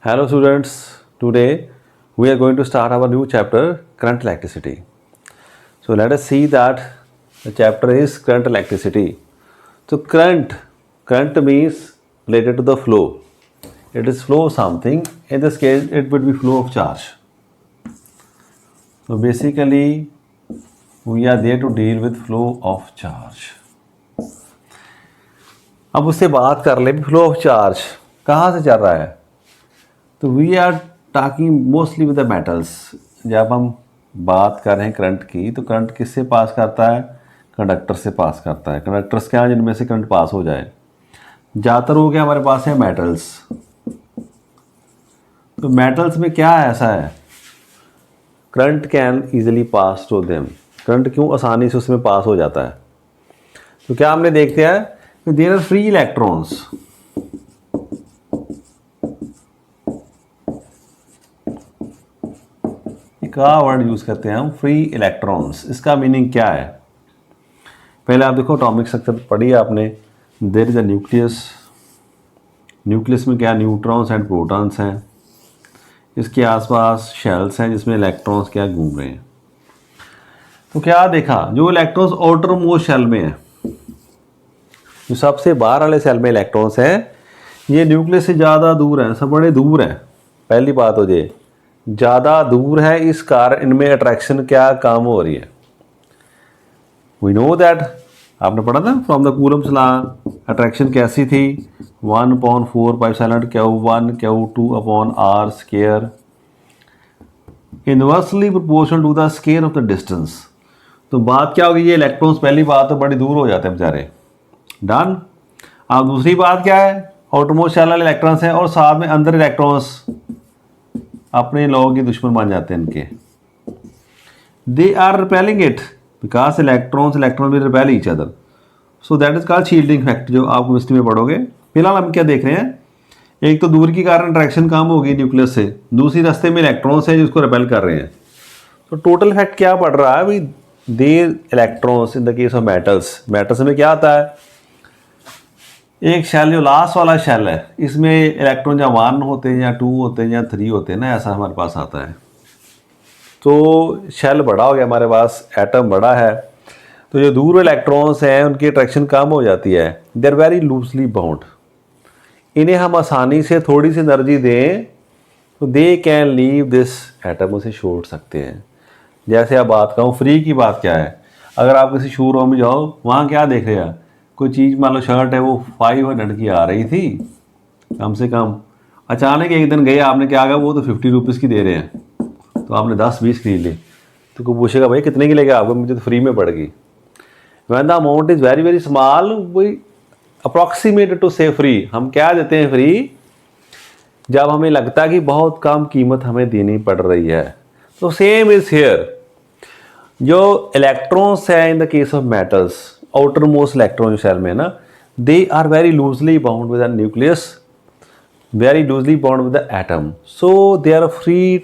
Hello students, today we are going to start our new chapter current electricity. So let us see that the chapter is current electricity. So current means related to the flow. It is flow of something. In this case it would be flow of charge. So basically we are there to deal with flow of charge. अब उससे बात कर ले flow of charge कहाँ से चल रहा है. तो we are talking mostly with the metals. जब हम बात कर रहे हैं करंट की तो करंट किससे पास करता है, कंडक्टर से पास करता है. कंडक्टर्स क्या हैं जिनमें से करंट पास हो जाए. ज़्यादातर हो गया हमारे पास है मेटल्स. तो मेटल्स में क्या ऐसा है, current can easily pass to them. Current क्यों आसानी से उसमें पास हो जाता है. तो क्या हमने देखते हैं कि देयर आर फ्री इलेक्ट्रॉन्स. का वर्ड यूज करते हैं हम, फ्री इलेक्ट्रॉन्स. इसका मीनिंग क्या है, पहले आप देखो एटॉमिक स्ट्रक्चर पढ़ी है आपने. There is a nucleus. Nucleus में क्या न्यूट्रॉन्स एंड प्रोटॉन्स हैं. इसके आसपास शेल्स हैं जिसमें इलेक्ट्रॉन्स क्या घूम रहे हैं. तो क्या देखा, जो इलेक्ट्रॉन्स आउटर मोस्ट शेल में है, जो सबसे बाहर वाले सेल में इलेक्ट्रॉन्स हैं, ये न्यूक्लियस से ज़्यादा दूर हैं, सब बड़े दूर हैं. पहली बात हो जाए, ज़्यादा दूर है, इस कारण इनमें अट्रैक्शन क्या कम हो रही है. वी नो दैट, आपने पढ़ा था from the Coulomb's law. Attraction कैसी थी, 1/4 Q1 Q2 upon R square inversely proportional to the square of the distance. तो बात क्या होगी, ये इलेक्ट्रॉन्स पहली बात तो बड़ी दूर हो जाते हैं बेचारे. डन. अब दूसरी बात क्या है, आउटरमोस्ट शेल वाले इलेक्ट्रॉन्स हैं और साथ में अंदर इलेक्ट्रॉन्स अपने लोगों के दुश्मन मान जाते हैं इनके. They are repelling it because electron भी repel each other. So that is called shielding effect, जो आप केमिस्ट्री में पढ़ोगे. फिलहाल हम क्या देख रहे हैं, एक तो दूर के कारण इंट्रैक्शन कम होगी न्यूक्लियस से, दूसरी रास्ते में इलेक्ट्रॉन्स हैं जिसको रिपेल कर रहे हैं. तो टोटल इफेक्ट क्या पड़ रहा है भाई, there electrons in the case of metals. Metals में क्या आता है, एक शेल जो लास्ट वाला शेल है, इसमें इलेक्ट्रॉन या 1 होते हैं या 2 होते हैं या 3 होते हैं ना, ऐसा हमारे पास आता है. तो शेल बड़ा हो गया हमारे पास, एटम बड़ा है, तो जो दूर इलेक्ट्रॉन्स हैं उनकी अट्रैक्शन कम हो जाती है. They are very loosely bound. इन्हें हम आसानी से थोड़ी सी एनर्जी दें तो they can leave this atom, उसे छोड़ सकते हैं. जैसे आप बात कहूँ फ्री की, बात क्या है, अगर आप किसी शोरूम में जाओ, वहाँ क्या देख रहे हैं, कोई चीज़ मान लो शर्ट है वो 500 की आ रही थी कम से कम, अचानक एक दिन गए आपने, क्या कहा वो तो 50 रुपीज़ की दे रहे हैं, तो आपने 10-20 खरीद ली. तो कोई पूछेगा भाई कितने की लेके आपको, मुझे तो फ्री में पड़ गई. When the amount is very very small, we approximate to say free. हम क्या देते हैं फ्री, जब हमें लगता है कि बहुत कम कीमत हमें देनी पड़ रही है. तो सेम इज़ हेयर. जो इलेक्ट्रॉन्स है in the case of metals, outermost electron जो सेल में है ना, they are very loosely bound with the nucleus, very loosely bound with the atom. So they are free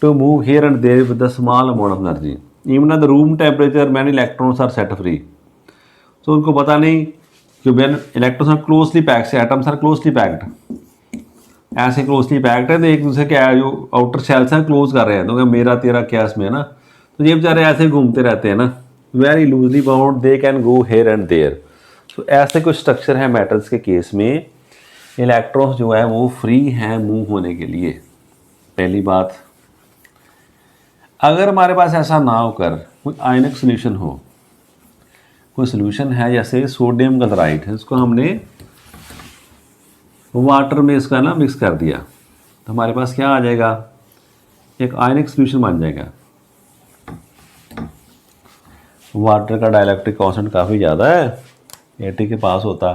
to move here and there with the small amount of energy. Even at the room temperature many electrons are set free. So उनको पता नहीं कि when electrons are closely packed, से atoms are closely packed, ऐसे closely packed है, तो एक दूसरे के जो आउटर सेल्स हैं क्लोज कर रहे हैं, तो मेरा तेरा क्या इसमें है ना, तो ये बेचारे ऐसे घूमते रहते हैं ना, very loosely bound, they can go here and there. तो ऐसे कुछ स्ट्रक्चर है मेटल्स के केस में. इलेक्ट्रॉन्स जो है वो फ्री हैं मूव होने के लिए. पहली बात, अगर हमारे पास ऐसा ना होकर कोई आयनिक सोल्यूशन हो, कोई सोल्यूशन है जैसे सोडियम क्लोराइड है, इसको हमने वाटर में इसका ना मिक्स कर दिया, तो हमारे पास क्या आ जाएगा, एक आयनिक सोल्यूशन बन जाएगा. वाटर का डाइलेक्ट्रिक कांस्टेंट काफ़ी ज़्यादा है, 80 के पास होता.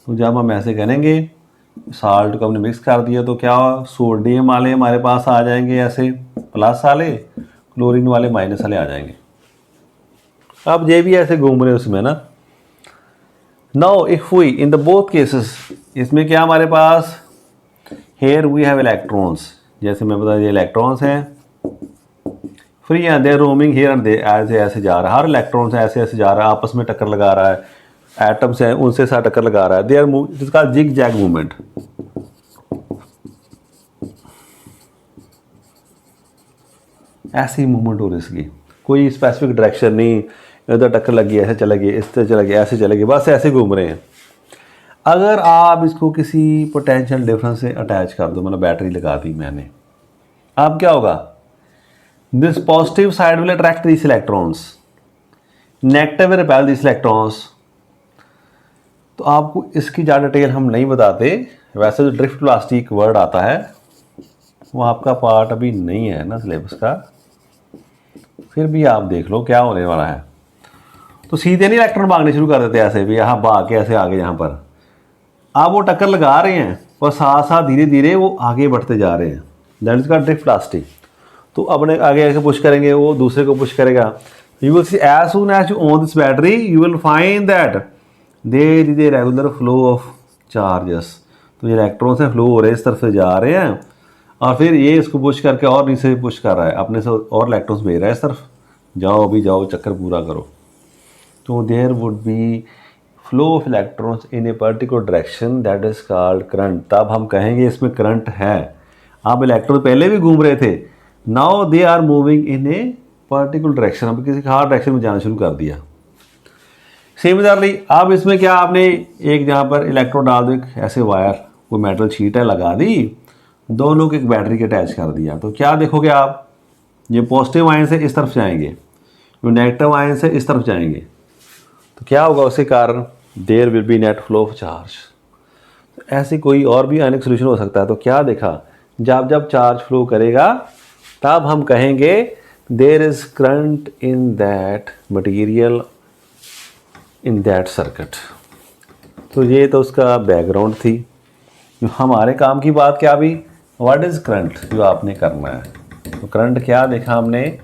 तो जब हम ऐसे करेंगे, साल्ट को हमने मिक्स कर दिया, तो क्या सोडियम वाले हमारे पास आ जाएंगे ऐसे प्लस वाले, क्लोरीन वाले माइनस वाले आ जाएंगे. अब ये भी ऐसे घूम रहे उसमें ना. Now if we in the both cases, इसमें क्या हमारे पास, हेयर वी हैव इलेक्ट्रॉन्स, जैसे मैं बता, ये इलेक्ट्रॉन्स हैं फ्री हैं, they roaming here and there, ऐसे ऐसे जा रहा है, हर इलेक्ट्रॉन्स ऐसे ऐसे जा रहा है, आपस में टक्कर लगा रहा है, एटम्स हैं उनसे साथ टक्कर लगा रहा है. दे आर मूव, जिसका जिग जैग मूवमेंट. ऐसी मूवमेंट हो रही इसकी, कोई स्पेसिफिक डायरेक्शन नहीं, इधर टक्कर लगी ऐसे चले गए, इस तरह चले गए, ऐसे चले गए, बस ऐसे घूम रहे हैं। अगर आप इसको किसी पोटेंशियल डिफरेंस से अटैच कर दो, मतलब बैटरी लगा दी मैंने, अब क्या होगा, this positive side will attract this electrons, negative will repel this electrons. तो आपको इसकी ज़्यादा डिटेल हम नहीं बताते, वैसे जो ड्रिफ्ट वेलोसिटी एक वर्ड आता है वो आपका पार्ट अभी नहीं है ना सिलेबस का, फिर भी आप देख लो क्या होने वाला है। तो सीधे नहीं इलेक्ट्रॉन भागने शुरू कर देते ऐसे भी, यहाँ भाग के ऐसे आगे, यहाँ पर आप वो टक्कर लगा रहे हैं और साथ साथ धीरे धीरे वो आगे बढ़ते जा रहे हैं, दैट इज का ड्रिफ्ट वेलोसिटी। तो अपने आगे ऐसे पुश करेंगे, वो दूसरे को पुश करेगा। You will see as soon as you on this battery you will find that there is a regular flow of charges. तो ये इलेक्ट्रॉन्स हैं फ्लो हो रहे हैं, इस तरफ से जा रहे हैं, और फिर ये इसको पुश करके और नीचे पुश कर रहा है, अपने से और इलेक्ट्रॉन्स भेज रहा है इस तरफ, जाओ अभी जाओ चक्कर पूरा करो। तो there would be flow of electrons in a particular direction that is called current. तब हम कहेंगे इसमें करंट है। अब इलेक्ट्रॉन पहले भी घूम रहे थे, now they are moving in a particular direction, अब किसी खास डायरेक्शन में जाना शुरू कर दिया। सिमिलरली अब इसमें क्या, आपने एक जहाँ पर इलेक्ट्रोड डाल दो, एक ऐसे वायर कोई मेटल शीट है लगा दी, दोनों को एक बैटरी के अटैच कर दिया, तो क्या देखोगे आप, ये पॉजिटिव आयन से इस तरफ जाएंगे, जो नेगेटिव आयन से इस तरफ जाएंगे, तो क्या होगा उसके कारण, there will be net flow of charge. ऐसे कोई और भी आयनिक सोल्यूशन हो सकता है। तो क्या देखा, जब जब चार्ज फ्लो करेगा तब हम कहेंगे there is current in that material in that circuit. तो ये तो उसका बैकग्राउंड थी। हमारे काम की बात क्या भी, व्हाट इज करंट जो आपने करना है। तो करंट क्या देखा हमने,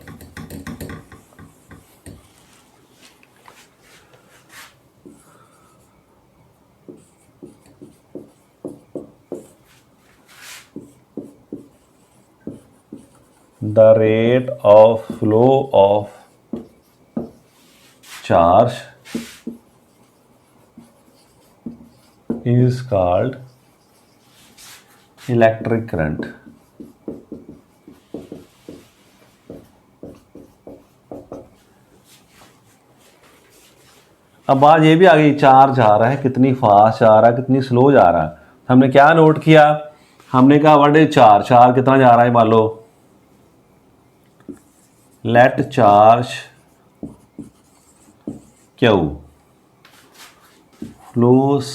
the rate of flow of charge is called electric current। अब बात ये भी आ गई, चार्ज आ रहा है, कितनी फास्ट जा रहा है, कितनी स्लो जा रहा है। हमने क्या नोट किया, हमने कहा व्हाट इज चार्ज, चार्ज कितना जा रहा है, मान लो let charge Q flows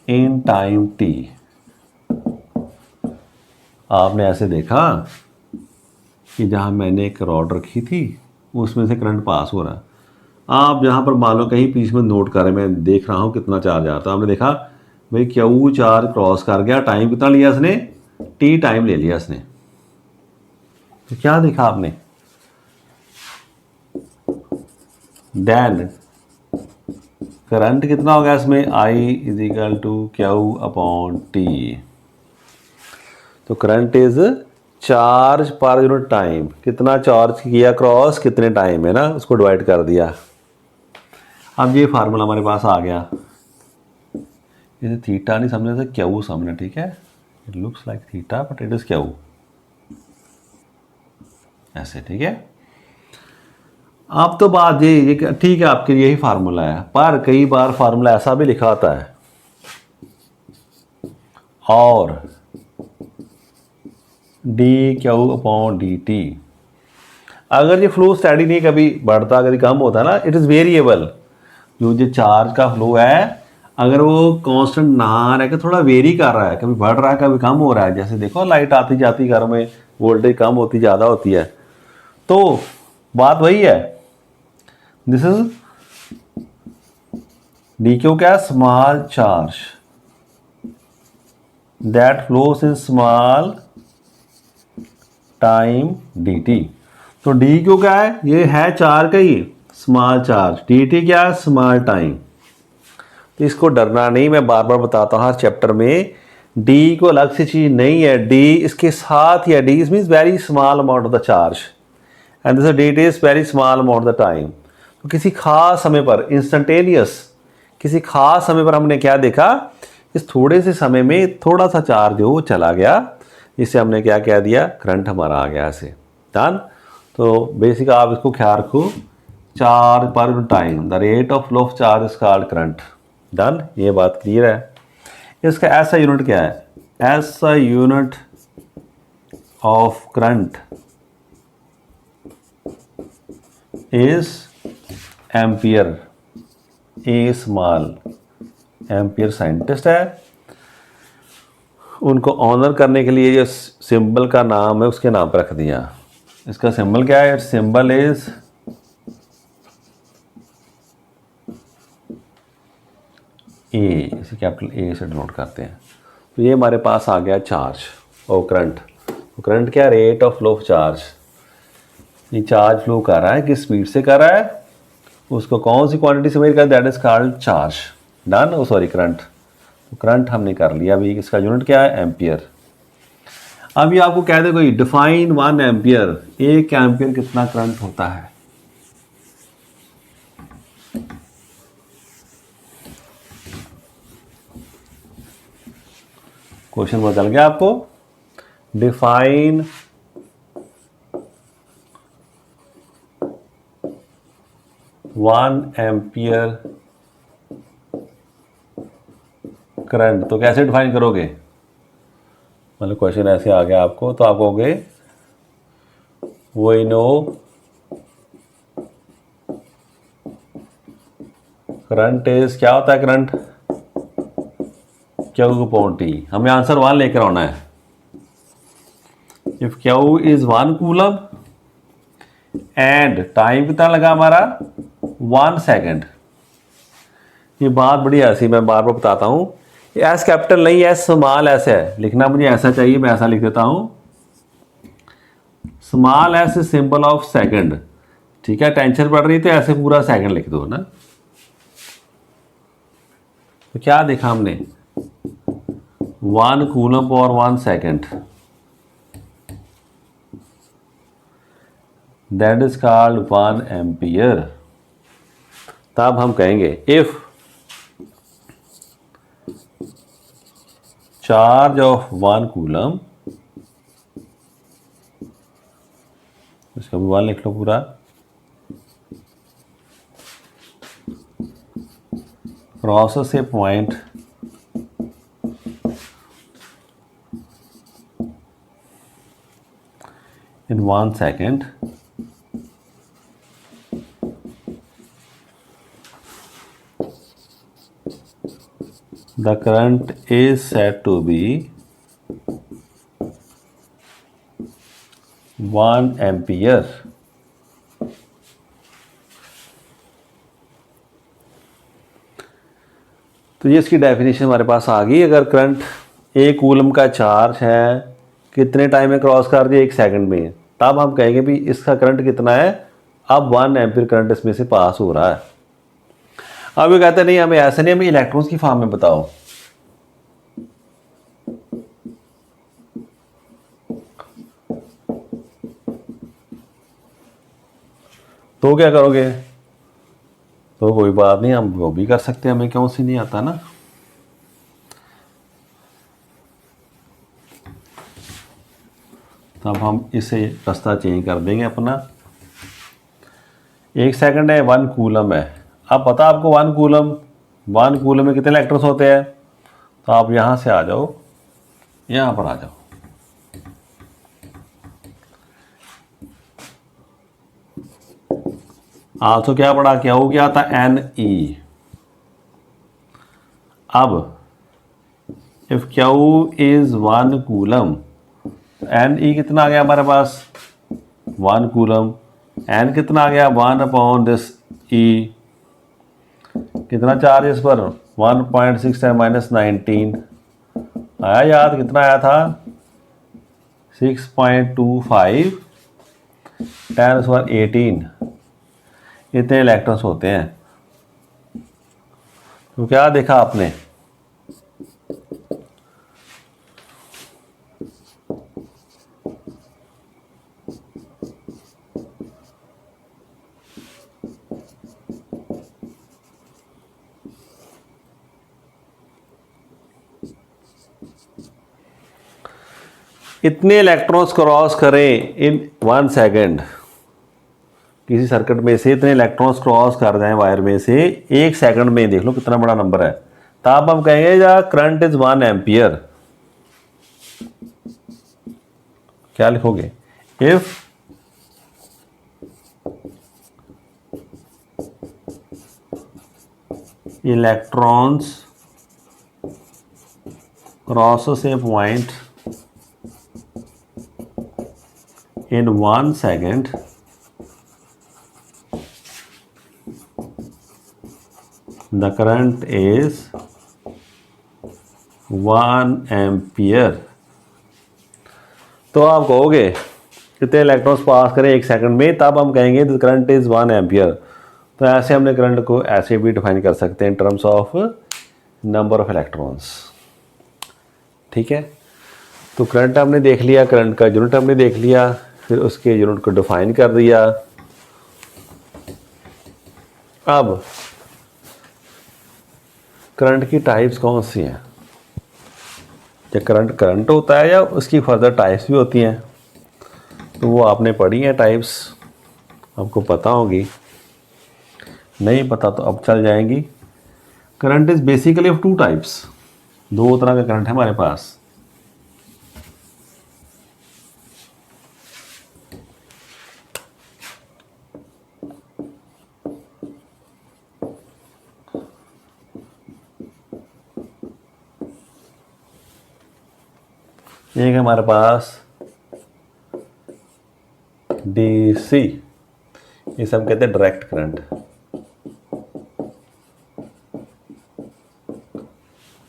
in time t। आपने ऐसे देखा कि जहां मैंने एक रॉड रखी थी उसमें से करंट पास हो रहा, आप जहां पर मान लो कहीं बीच में नोट कर रहे, मैं देख रहा हूं कितना चार्ज आ रहा, तो आपने देखा भाई Q चार्ज क्रॉस कर गया, टाइम कितना लिया इसने, t टाइम ले लिया इसने। तो क्या देखा आपने, देन करंट कितना हो गया इसमें, I is equal to Q upon T। तो current is charge per unit time, कितना चार्ज किया क्रॉस कितने टाइम है ना, उसको डिवाइड कर दिया। अब ये फार्मूला हमारे पास आ गया, इसे थीटा नहीं समझने से Q समझना, ठीक है, it looks like theta but it is Q ऐसे, ठीक है। अब तो बात ये ठीक है, आपके यही फार्मूला है, पर कई बार फार्मूला ऐसा भी लिखा आता है, और D Q upon D T. अगर ये फ्लो स्टडी नहीं कभी बढ़ता कभी कम होता ना, इट इज़ वेरिएबल। जो चार्ज का फ्लो है अगर वो कांस्टेंट ना रह के थोड़ा वेरी कर रहा है, कभी बढ़ रहा है कभी कम हो रहा है, जैसे देखो लाइट आती जाती घर में, वोल्टेज कम होती ज़्यादा होती है, तो बात वही है। दिस इज डी क्यू क्या, small charge that flows in small time D T. तो डी क्यू क्या है, ये है चार्ज का ही स्मॉल चार्ज, डी टी क्या है, स्मॉल टाइम। तो इसको डरना नहीं, मैं बार बार बताता हूँ हर चैप्टर में, डी को अलग से चीज नहीं है, डी इसके साथ ही है, D means very small amount of the charge and this D T is very small amount of the time. तो किसी खास समय पर इंस्टेंटेनियस, किसी खास समय पर हमने क्या देखा, इस थोड़े से समय में थोड़ा सा चार्ज हो चला गया, इससे हमने क्या कह दिया, करंट हमारा आ गया ऐसे। डन। तो बेसिक आप इसको ख्याल रखो, चार्ज पर time, the rate of flow of charge is called current. Done, ये बात क्लियर है। इसका ऐसा यूनिट क्या है, ऐसा unit of current is ampere, A small. Ampere scientist है, उनको ऑनर करने के लिए जो सिंबल का नाम है उसके नाम पर रख दिया। इसका सिंबल क्या है, सिंबल इज ए, इसे कैपिटल ए से डिनोट करते हैं। तो ये हमारे पास आ गया चार्ज और करंट। तो करंट क्या, rate of flow of charge. ये चार्ज फ्लो कर रहा है, किस स्पीड से कर रहा है, उसको कौन सी क्वांटिटी से मेजर कर, that is called charge. Done, oh sorry current. तो करंट हमने कर लिया। अभी इसका यूनिट क्या है, एम्पियर। अब ये आपको कह दे कोई डिफाइन 1 एम्पियर, 1 एम्पियर कितना करंट होता है। क्वेश्चन बदल गया आपको। डिफाइन 1 एम्पियर करंट, तो कैसे डिफाइन करोगे, मतलब क्वेश्चन ऐसे आ गया आपको, तो आप कहोगे वी नो करंट इज, क्या होता है करंट, क्यू अपॉन टी। हमें आंसर 1 लेकर आना है। If Q is 1 coulomb and time कितना लगा हमारा, 1 सेकेंड। ये बात बड़ी ऐसी, मैं बार बार बताता हूँ, एस कैपिटल नहीं, एस स्मॉल एस है, लिखना मुझे ऐसा चाहिए, मैं ऐसा लिख देता हूँ, small S symbol of second. ठीक है, टेंशन पड़ रही तो ऐसे पूरा सेकंड लिख दो ना। तो क्या देखा हमने, 1 कूलम और 1 second, that is called 1 ampere. तब हम कहेंगे इफ चार्ज ऑफ 1 कूलम, इसका भी 1 लिख लो पूरा, crosses A point in 1 second, the current is said to be 1 ampere. तो ये इसकी डेफिनेशन हमारे पास आ गई। अगर करंट 1 कूलम का चार्ज है, कितने टाइम में क्रॉस कर दिया, 1 सेकंड में, तब हम कहेंगे भी इसका करंट कितना है, अब 1 एम्पियर करंट इसमें से पास हो रहा है। अब ये कहते हैं नहीं, हमें ऐसे नहीं, हमें इलेक्ट्रॉन्स की फॉर्म में बताओ। तो क्या करोगे, तो कोई बात नहीं, हम वो भी कर सकते हैं, हमें क्यों से नहीं आता ना। तब हम इसे रास्ता चेंज कर देंगे अपना। 1 सेकंड है, 1 कूलम है। अब पता आपको 1 कूलम में कितने इलेक्ट्रॉन्स होते हैं, तो आप यहाँ से आ जाओ, यहाँ पर आ जाओ। आप तो क्या पढ़ा, क्या हो गया था, Ne। अब if Q is 1 coulomb, Ne कितना आ गया हमारे पास, 1 कूलम, N कितना आ गया, 1 अपॉन दिस E, कितना चार्ज इस पर, 1.6 माइनस 19 आया याद, कितना आया था, 6.25 10⁻18। इतने इलेक्ट्रॉन्स होते हैं। तो क्या देखा आपने, इतने इलेक्ट्रॉन्स क्रॉस करें इन 1 सेकेंड, किसी सर्किट में से इतने इलेक्ट्रॉन्स क्रॉस कर जाएं वायर में से 1 सेकंड में, देख लो कितना बड़ा नंबर है। तब हम कहेंगे या करंट इज 1 एम्पियर। क्या लिखोगे? If electrons crosses A point in 1 second, the current is 1 ampere। तो आप कहोगे कितने इलेक्ट्रॉन्स पास करें 1 सेकंड में, तब हम कहेंगे द करंट इज 1 एम्पियर। तो ऐसे हमने करंट को ऐसे भी डिफाइन कर सकते हैं in terms of number of electrons. ठीक है, तो करंट हमने देख लिया, करंट का यूनिट हमने देख लिया, फिर उसके यूनिट को डिफाइन कर दिया। अब करंट की टाइप्स कौन सी हैं? या करंट करंट होता है या उसकी फर्दर टाइप्स भी होती हैं, तो वो आपने पढ़ी हैं टाइप्स, आपको पता होगी। नहीं पता तो अब चल जाएंगी। Current is basically of 2 types, 2 तरह का करंट है हमारे पास। एक है हमारे पास डीसी, इसे हम कहते हैं डायरेक्ट करंट,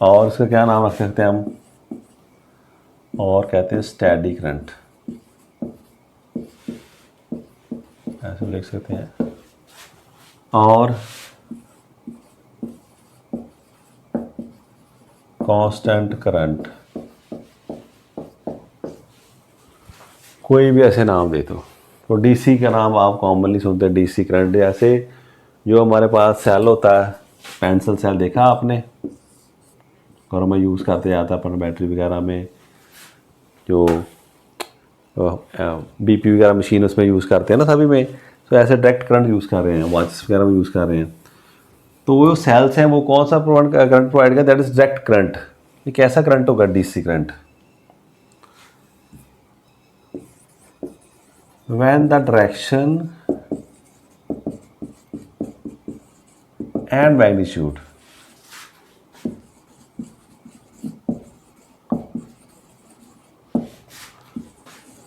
और इसका क्या नाम रख सकते हैं हम, और कहते हैं स्टेडी करंट, ऐसे लिख सकते हैं। और कांस्टेंट करंट, कोई भी ऐसे नाम दे दो। तो डीसी का नाम आप कॉमनली सुनते हैं डीसी करंट। जैसे जो हमारे पास सेल होता है, पेंसिल सेल देखा आपने, और मैं यूज़ करते जाता अपन बैटरी वगैरह में, जो बीपी वगैरह मशीन उसमें यूज़ करते हैं ना सभी में, तो ऐसे डायरेक्ट करंट यूज़ कर रहे हैं, वॉचेस वगैरह में यूज़ कर रहे हैं। तो वो सेल्स हैं वो कौन सा करंट प्रोवाइड कर, दैट इज डायरेक्ट करंट। ये कैसा करंट होगा? DC current. when the direction and magnitude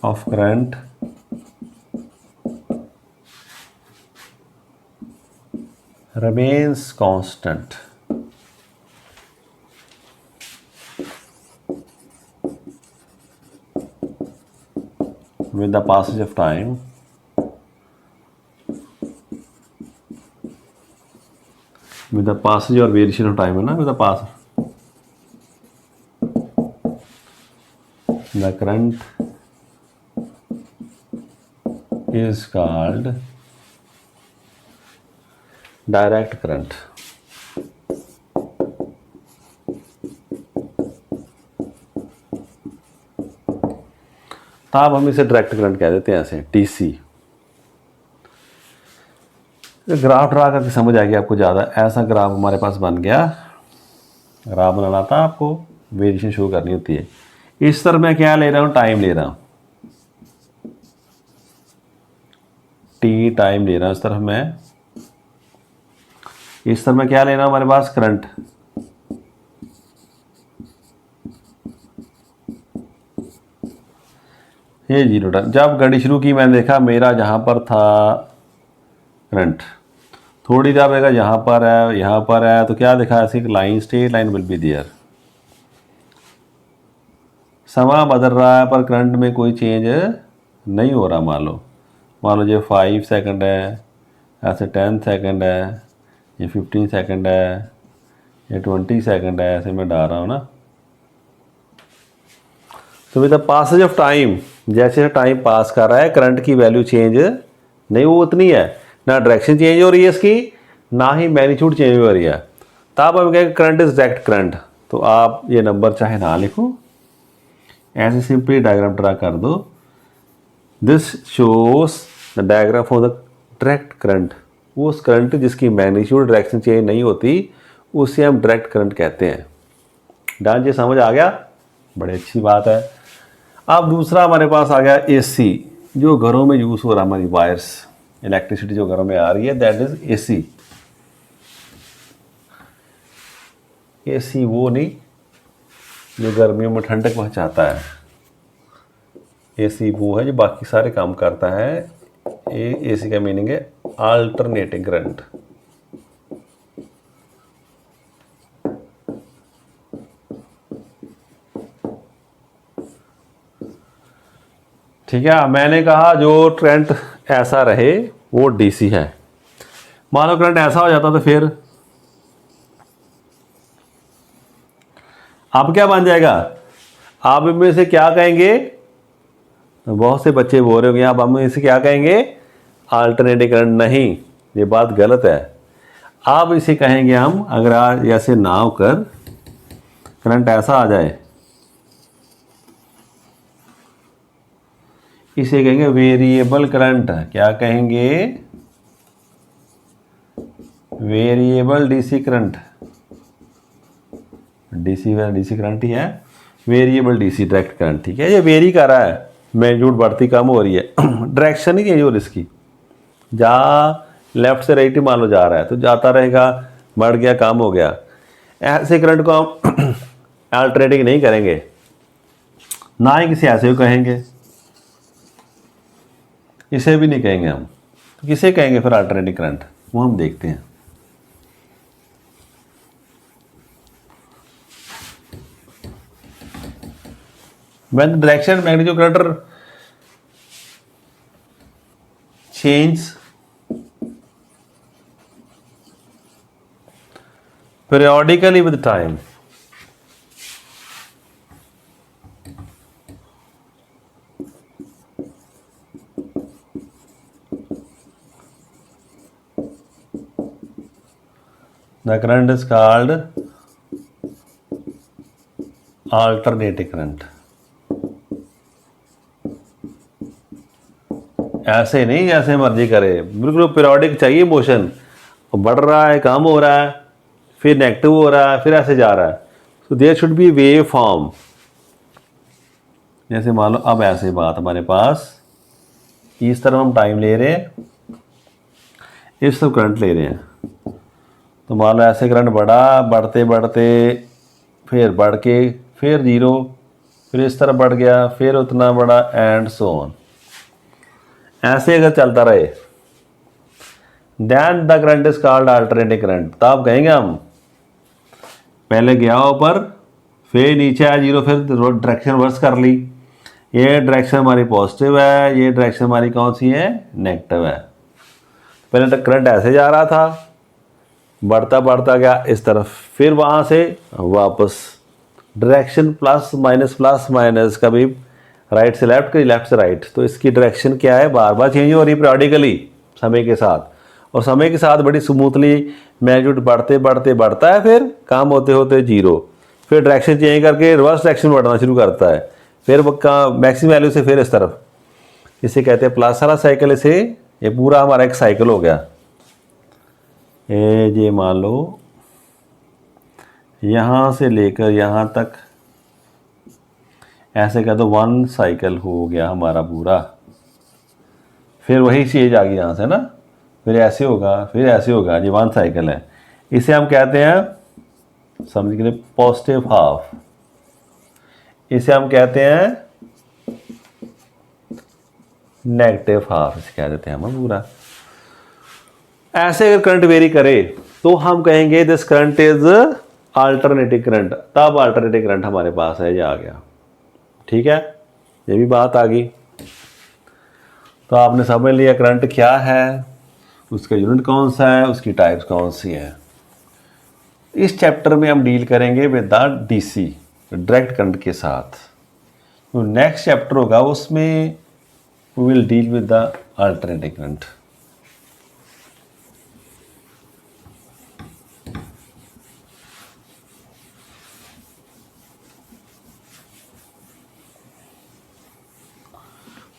of current remains constant with the passage of time, with the passage or variation of time है ना, with the pass, the current is called direct current। तब हम इसे direct current कह देते हैं, ऐसे DC. Graph draw करके समझ आएगी आपको ज़्यादा। ऐसा ग्राफ हमारे पास बन गया, ग्राफ बनाना था आपको, वेरिएशन शो करनी होती है। इस तरह मैं क्या ले रहा हूँ? टाइम ले रहा हूँ, टी टाइम ले रहा हूँ। इस तरह मैं क्या ले रहा हूँ? हमारे पास करंट, ये 0 टर्न। जब गाड़ी शुरू की मैंने देखा मेरा जहाँ पर था करंट, थोड़ी देर रहेगा यहाँ पर है, यहाँ पर है, तो क्या देखा? ऐसी line, straight line will be there. समय बदल रहा है पर करंट में कोई चेंज नहीं हो रहा। मान लो ये 5 सेकंड है, ऐसे 10 सेकंड है, ये 15 सेकंड है, ये 20 सेकंड है, ऐसे मैं डाल रहा हूँ ना। तो with the passage of time, जैसे टाइम पास कर रहा है करंट की वैल्यू चेंज नहीं वो उतनी है, ना डायरेक्शन चेंज हो रही है इसकी, ना ही मैग्नीट्यूड चेंज हो रही है। तब हम कहेंगे करंट इज डायरेक्ट करंट। तो आप ये नंबर चाहे ना लिखो, ऐसे सिंपली डायग्राम ड्रा कर दो। This shows the diagram for the direct current. उस करंट जिसकी मैग्नीट्यूड डायरेक्शन चेंज नहीं होती उसे हम डायरेक्ट करंट कहते हैं। डांस ये समझ आ गया, बड़ी अच्छी बात है। अब दूसरा हमारे पास आ गया एसी, जो घरों में यूज़ हो रहा है, हमारी वायर्स, इलेक्ट्रिसिटी जो घरों में आ रही है, दैट इज एसी। एसी वो नहीं जो गर्मियों में ठंडक पहुंचाता है, एसी वो है जो बाकी सारे काम करता है। एसी का मीनिंग है अल्टरनेटिंग करंट। ठीक है, मैंने कहा जो करंट ऐसा रहे वो डीसी है। मान लो करंट ऐसा हो जाता तो फिर अब क्या बन जाएगा? आप इनमें से क्या कहेंगे? बहुत से बच्चे बोल रहे होंगे आप हम इसे क्या कहेंगे? Alternating current. नहीं, ये बात गलत है। आप इसे कहेंगे हम, अगर आज ऐसे ना होकर करंट ऐसा आ जाए, इसे कहेंगे वेरिएबल करंट। क्या कहेंगे? Variable DC current. DC current ही है, वेरिएबल डीसी डायरेक्ट करंट। ठीक है, ये वेरी कर रहा है, मैग्नीट्यूड बढ़ती कम हो रही है, डायरेक्शन ही चेंज हो रही इसकी। जहाँ लेफ्ट से राइट ही मान लो जा रहा है तो जाता रहेगा, बढ़ गया कम हो गया। ऐसे करंट को हम अल्टरनेटिंग नहीं करेंगे, ना ही किसी ऐसे को कहेंगे, इसे भी नहीं कहेंगे हम। तो किसे कहेंगे फिर अल्टरनेटिंग करंट? वो हम देखते हैं। When the direction magnitude current change periodically with time, the current is called alternating current। ऐसे नहीं जैसे मर्जी करे, बिल्कुल पीरियोडिक चाहिए मोशन, बढ़ रहा है कम हो रहा है फिर नेगेटिव हो रहा है फिर ऐसे जा रहा है। तो there should be wave form. जैसे मान लो अब ऐसे बात हमारे पास, इस तरफ हम टाइम ले रहे हैं, इस तरफ करंट ले रहे हैं। तो मान लो ऐसे करंट बढ़ा, बढ़ते बढ़ते फिर बढ़ के फिर जीरो, फिर इस तरफ बढ़ गया फिर उतना बड़ा, एंड सो ऑन। ऐसे अगर चलता रहे then the current is called alternating current. तब कहेंगे हम पहले गया ऊपर फिर नीचे आया जीरो, फिर डायरेक्शन रिवर्स कर ली। ये डायरेक्शन हमारी पॉजिटिव है, ये डायरेक्शन हमारी कौन सी है? नेगेटिव है। पहले तो करंट ऐसे जा रहा था, बढ़ता बढ़ता गया इस तरफ, फिर वहाँ से वापस डायरेक्शन प्लस माइनस, कभी राइट से लेफ्ट कभी लेफ्ट से राइट। तो इसकी डायरेक्शन क्या है? बार बार चेंज हो रही है पीरियोडिकली समय के साथ, और समय के साथ बड़ी स्मूथली मैग्नीट्यूड बढ़ते बढ़ते बढ़ता है, फिर काम होते होते जीरो, फिर डायरेक्शन चेंज करके रिवर्स डायरेक्शन बढ़ना शुरू करता है, फिर मैक्सिमम वैल्यू से फिर इस तरफ। इसे कहते हैं प्लस वाला साइकिल। इसे ये पूरा हमारा एक साइकिल हो गया। ये मान लो यहाँ से लेकर यहाँ तक ऐसे कह दो वन साइकिल हो गया हमारा पूरा। फिर वही चीज़ आ गई यहाँ से ना, फिर ऐसे होगा फिर ऐसे होगा, ये वन साइकिल है। इसे हम कहते हैं, समझ के लिए, पॉजिटिव हाफ। इसे हम कहते हैं नेगेटिव हाफ, इसे कह देते हैं हम पूरा। ऐसे अगर करंट वेरी करे तो हम कहेंगे this current is alternating current. तब अल्टरनेटिंग करंट हमारे पास है, ये आ गया। ठीक है, ये भी बात आ गई। तो आपने समझ लिया करंट क्या है, उसका यूनिट कौन सा है, उसकी टाइप्स कौन सी है। इस चैप्टर में हम डील करेंगे with the DC, direct current के साथ। तो नेक्स्ट चैप्टर होगा उसमें we will deal with the alternating current.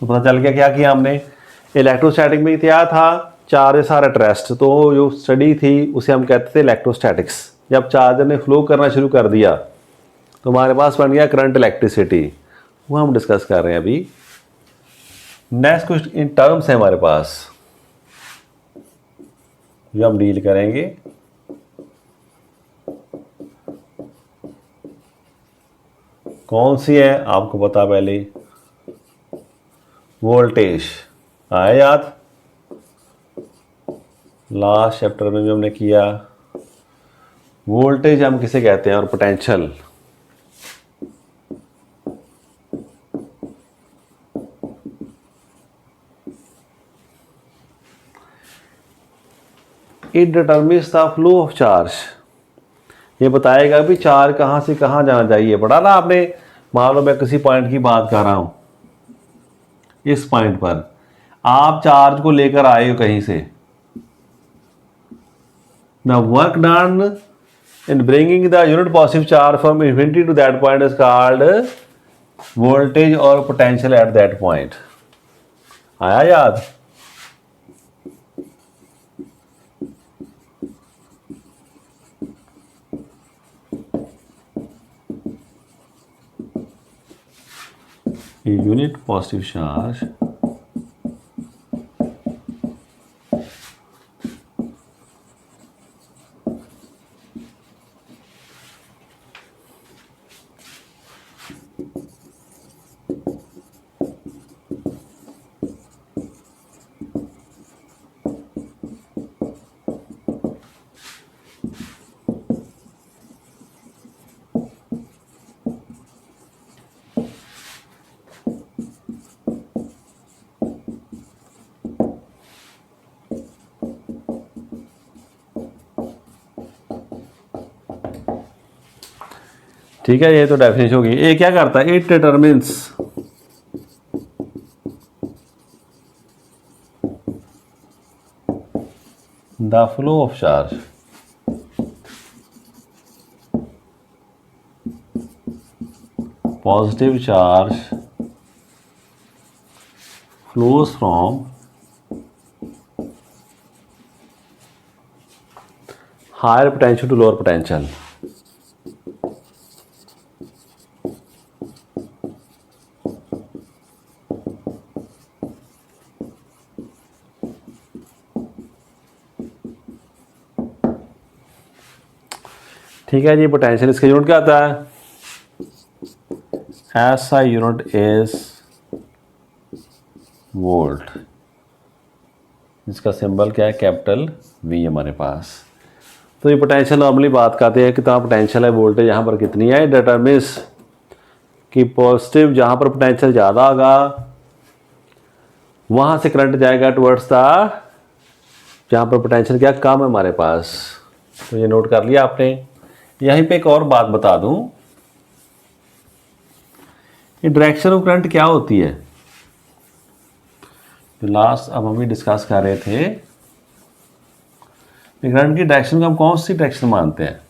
तो पता चल गया क्या किया हमने, इलेक्ट्रोस्टैटिक में क्या था, चार्ज सारा एट रेस्ट, तो जो स्टडी थी उसे हम कहते थे इलेक्ट्रोस्टैटिक्स। जब चार्जर ने फ्लो करना शुरू कर दिया तो हमारे पास बन गया करंट इलेक्ट्रिसिटी, वो हम डिस्कस कर रहे हैं अभी। नेक्स्ट कुछ इन टर्म्स है हमारे पास जो हम डील करेंगे। कौन सी है आपको पता, पहले वोल्टेज आया याद, लास्ट चैप्टर में भी हमने किया। वोल्टेज हम किसे कहते हैं और potential. It determines the flow of charge, ये बताएगा भी चार्ज कहाँ से कहाँ जाना चाहिए। पढ़ा ना आपने, मान लो मैं किसी पॉइंट की बात कर रहा हूं, इस पॉइंट पर आप चार्ज को लेकर आए हो कहीं से, the work done in bringing the unit positive charge from infinity to that point is called voltage और पोटेंशियल एट दैट पॉइंट। आया याद? यूनिट पॉजिटिव चार्ज ठीक है, ये तो डेफिनेशन होगी। ये क्या करता है, it determines the flow of charge positive charge flows from higher potential to lower potential. ठीक है जी, पोटेंशियल इसका यूनिट क्या आता है, ऐसा यूनिट इज वोल्ट, इसका सिंबल क्या है, कैपिटल वी हमारे पास। तो ये पोटेंशियल नॉर्मली बात करते हैं कितना पोटेंशियल है, वोल्टेज यहाँ पर कितनी है, डिटरमिन्स कि पॉजिटिव जहाँ पर पोटेंशियल ज़्यादा होगा वहाँ से करंट जाएगा टुवर्ड्स द जहाँ पर पोटेंशियल क्या कम है हमारे पास। तो ये नोट कर लिया आपने। यहीं पे एक और बात बता दूं, ये डायरेक्शन ऑफ करंट क्या होती है, जो लास्ट अब हम भी डिस्कस कर रहे थे, करंट की डायरेक्शन को हम कौन सी डायरेक्शन मानते हैं।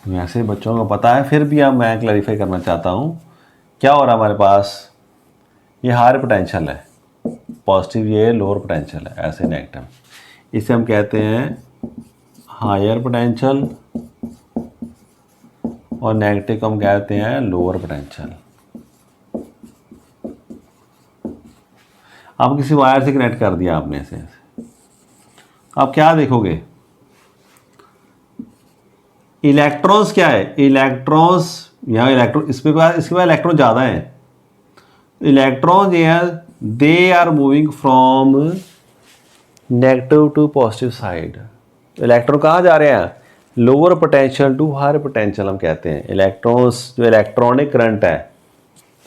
वैसे बच्चों को पता है, फिर भी अब मैं क्लैरिफाई करना चाहता हूं। क्या हो रहा है हमारे पास, ये हायर पोटेंशियल है, पॉजिटिव ये लोअर पोटेंशियल है, ऐसे नेगेटिव, इसे हम कहते हैं हायर पोटेंशियल और नेगेटिव को हम कहते हैं लोअर पोटेंशियल। अब किसी वायर से कनेक्ट कर दिया आपने इसे, अब क्या देखोगे, इलेक्ट्रॉन्स क्या है, इलेक्ट्रॉन्स यहाँ इलेक्ट्रॉन इसके बाद इलेक्ट्रॉन ज़्यादा है। इलेक्ट्रॉन जो है they are moving from negative to positive side. Electron कहाँ जा रहे हैं, lower potential to higher potential हम कहते हैं। इलेक्ट्रॉन्स जो इलेक्ट्रॉनिक करंट है,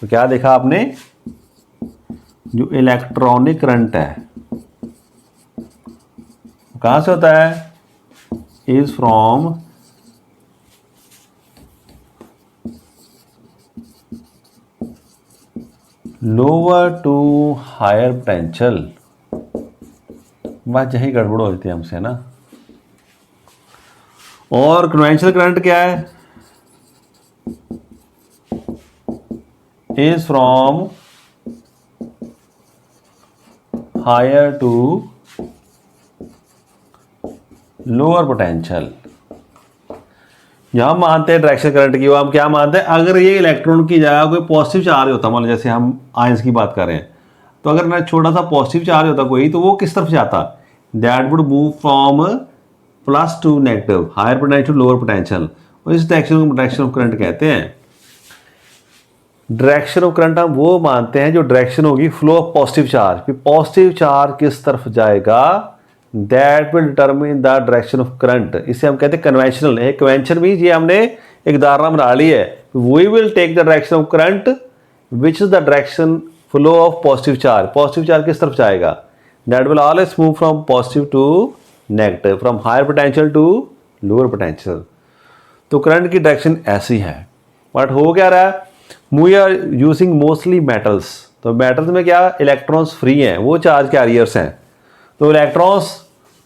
तो क्या देखा आपने, जो इलेक्ट्रॉनिक करंट है कहाँ से होता है, is from lower to higher potential. बस यही गड़बड़ हो जाती है हमसे ना। और कन्वेंशनल करंट क्या है, is from higher to lower potential. यहां हम मानते हैं डायरेक्शन करंट की, वो हम क्या मानते हैं, अगर ये इलेक्ट्रॉन की जगह कोई पॉजिटिव चार्ज होता, मान लो जैसे हम आयंस की बात कर रहे हैं, तो अगर ना छोटा सा पॉजिटिव चार्ज होता कोई, तो वो किस तरफ जाता, that would move from plus to negative, higher potential lower potential, और इस डायरेक्शन को डायरेक्शन ऑफ करंट कहते हैं। डायरेक्शन ऑफ करंट हम वो मानते हैं जो डायरेक्शन होगी फ्लो ऑफ पॉजिटिव चार्ज, कि पॉजिटिव चार्ज किस तरफ जाएगा, that will determine the direction of current. इसे हम कहते हैं कन्वेंशनल। कन्वेंशन भी ये हमने एक धारणा बना ली है, we will take the direction of current which is the direction flow of positive charge. Positive charge किस तरफ जाएगा, that will always move from positive to negative, from higher potential to lower potential. तो current की direction ऐसी है। But हो क्या रहा है, we are using mostly metals. तो मेटल्स में क्या, इलेक्ट्रॉन्स फ्री हैं, वो चार्ज कैरियर्स हैं। तो इलेक्ट्रॉन्स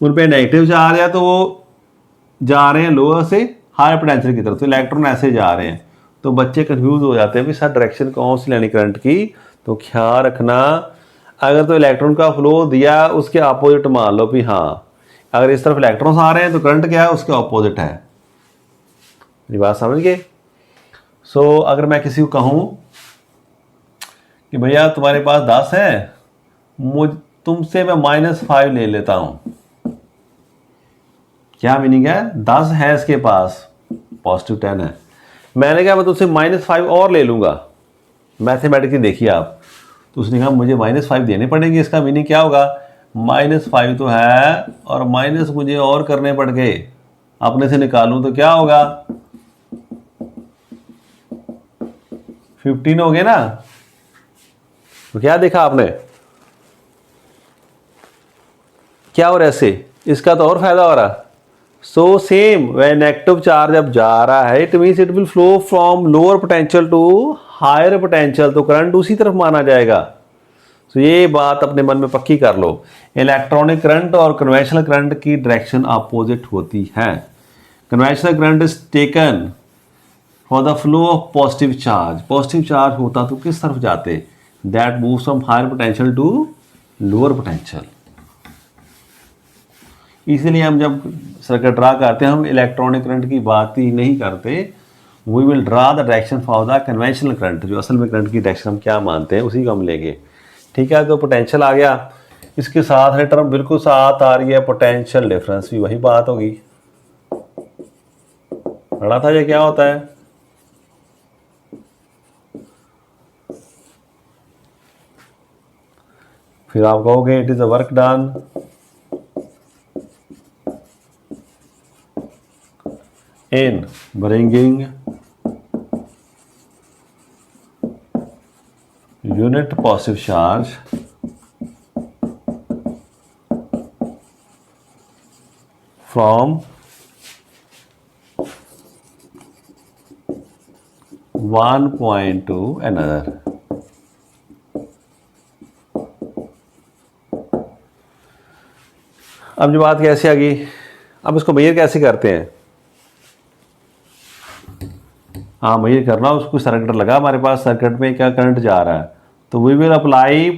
उन पे नेगेटिव चार्ज है, तो वो जा रहे हैं लोअर से हायर पोटेंशियल की तरफ, तो इलेक्ट्रॉन ऐसे जा रहे हैं। तो बच्चे कंफ्यूज हो जाते हैं भी सर डायरेक्शन कौन सी लेनी करंट की। तो ख्याल रखना, अगर तो इलेक्ट्रॉन का फ्लो दिया उसके अपोजिट मान लो भी, हाँ अगर इस तरफ इलेक्ट्रॉन्स आ रहे हैं तो करंट क्या है, उसके अपोजिट है। मेरी बात समझ गए। सो अगर मैं किसी को कहूँ कि भैया तुम्हारे पास 10 है, मुझ तुमसे मैं -5 ले लेता हूँ, क्या मीनिंग है, 10 है इसके पास, पॉजिटिव 10 है, मैंने कहा मैं तुमसे -5 और ले लूँगा, मैथमेटिकली देखिए आप। तो उसने कहा मुझे -5 देने पड़ेंगे, इसका मीनिंग क्या होगा, -5 तो है और माइनस मुझे और करने पड़ गए, अपने से निकालूं तो क्या होगा, 15 हो गए ना। तो क्या देखा आपने, क्या हो रहा है इससे, इसका तो और फायदा हो रहा। सो सेम वह नेगेटिव चार्ज जब जा रहा है, it means it will flow from lower potential to higher potential, तो करंट उसी तरफ माना जाएगा। तो ये बात अपने मन में पक्की कर लो, इलेक्ट्रॉनिक करंट और कन्वेंशनल करंट की डायरेक्शन अपोजिट होती है। Conventional current is taken for the flow of positive charge, positive charge होता तो किस तरफ जाते, that moves from higher potential to lower potential. इसीलिए हम जब सर्किट ड्रा करते हैं, हम इलेक्ट्रॉनिक करंट की बात ही नहीं करते, we will draw the direction for the conventional current, जो असल में करंट की डायरेक्शन हम क्या मानते हैं उसी को हम लेंगे। ठीक है, तो पोटेंशियल आ गया, इसके साथ है टर्म बिल्कुल साथ आ रही है पोटेंशियल डिफरेंस, भी वही बात होगी, पढ़ा था ये क्या होता है। फिर आप कहोगे it is a work done in bringing unit positive charge from one point to another। अब जो बात कैसे आ गई, अब इसको मेजर कैसे करते हैं। हाँ मेजर करना, उसको सर्किट लगा हमारे पास, सर्किट में क्या करंट जा रहा है, तो वी विल अप्लाई,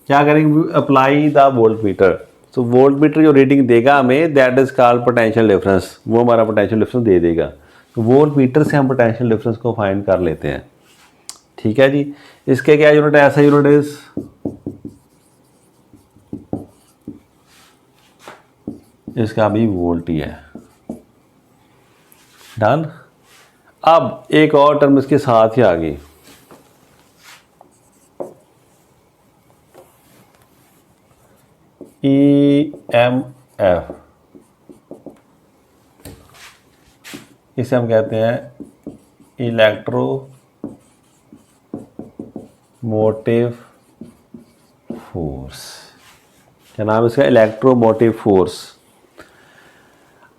क्या करेंगे, अप्लाई द वोल्ट मीटर। तो वोल्ट मीटर जो रीडिंग देगा हमें, that is called potential difference, वो हमारा पोटेंशियल डिफरेंस दे देगा। तो वोल्ट मीटर से हम पोटेंशियल डिफरेंस को फाइंड कर लेते हैं। ठीक है जी, इसके क्या यूनिट है, ऐसा यूनिट इज, इसका भी वोल्ट ही है। डन। अब एक और टर्म इसके साथ ही आ गई, EMF, इसे हम कहते हैं इलेक्ट्रो मोटिव फोर्स। क्या नाम है इसका, इलेक्ट्रोमोटिव फोर्स।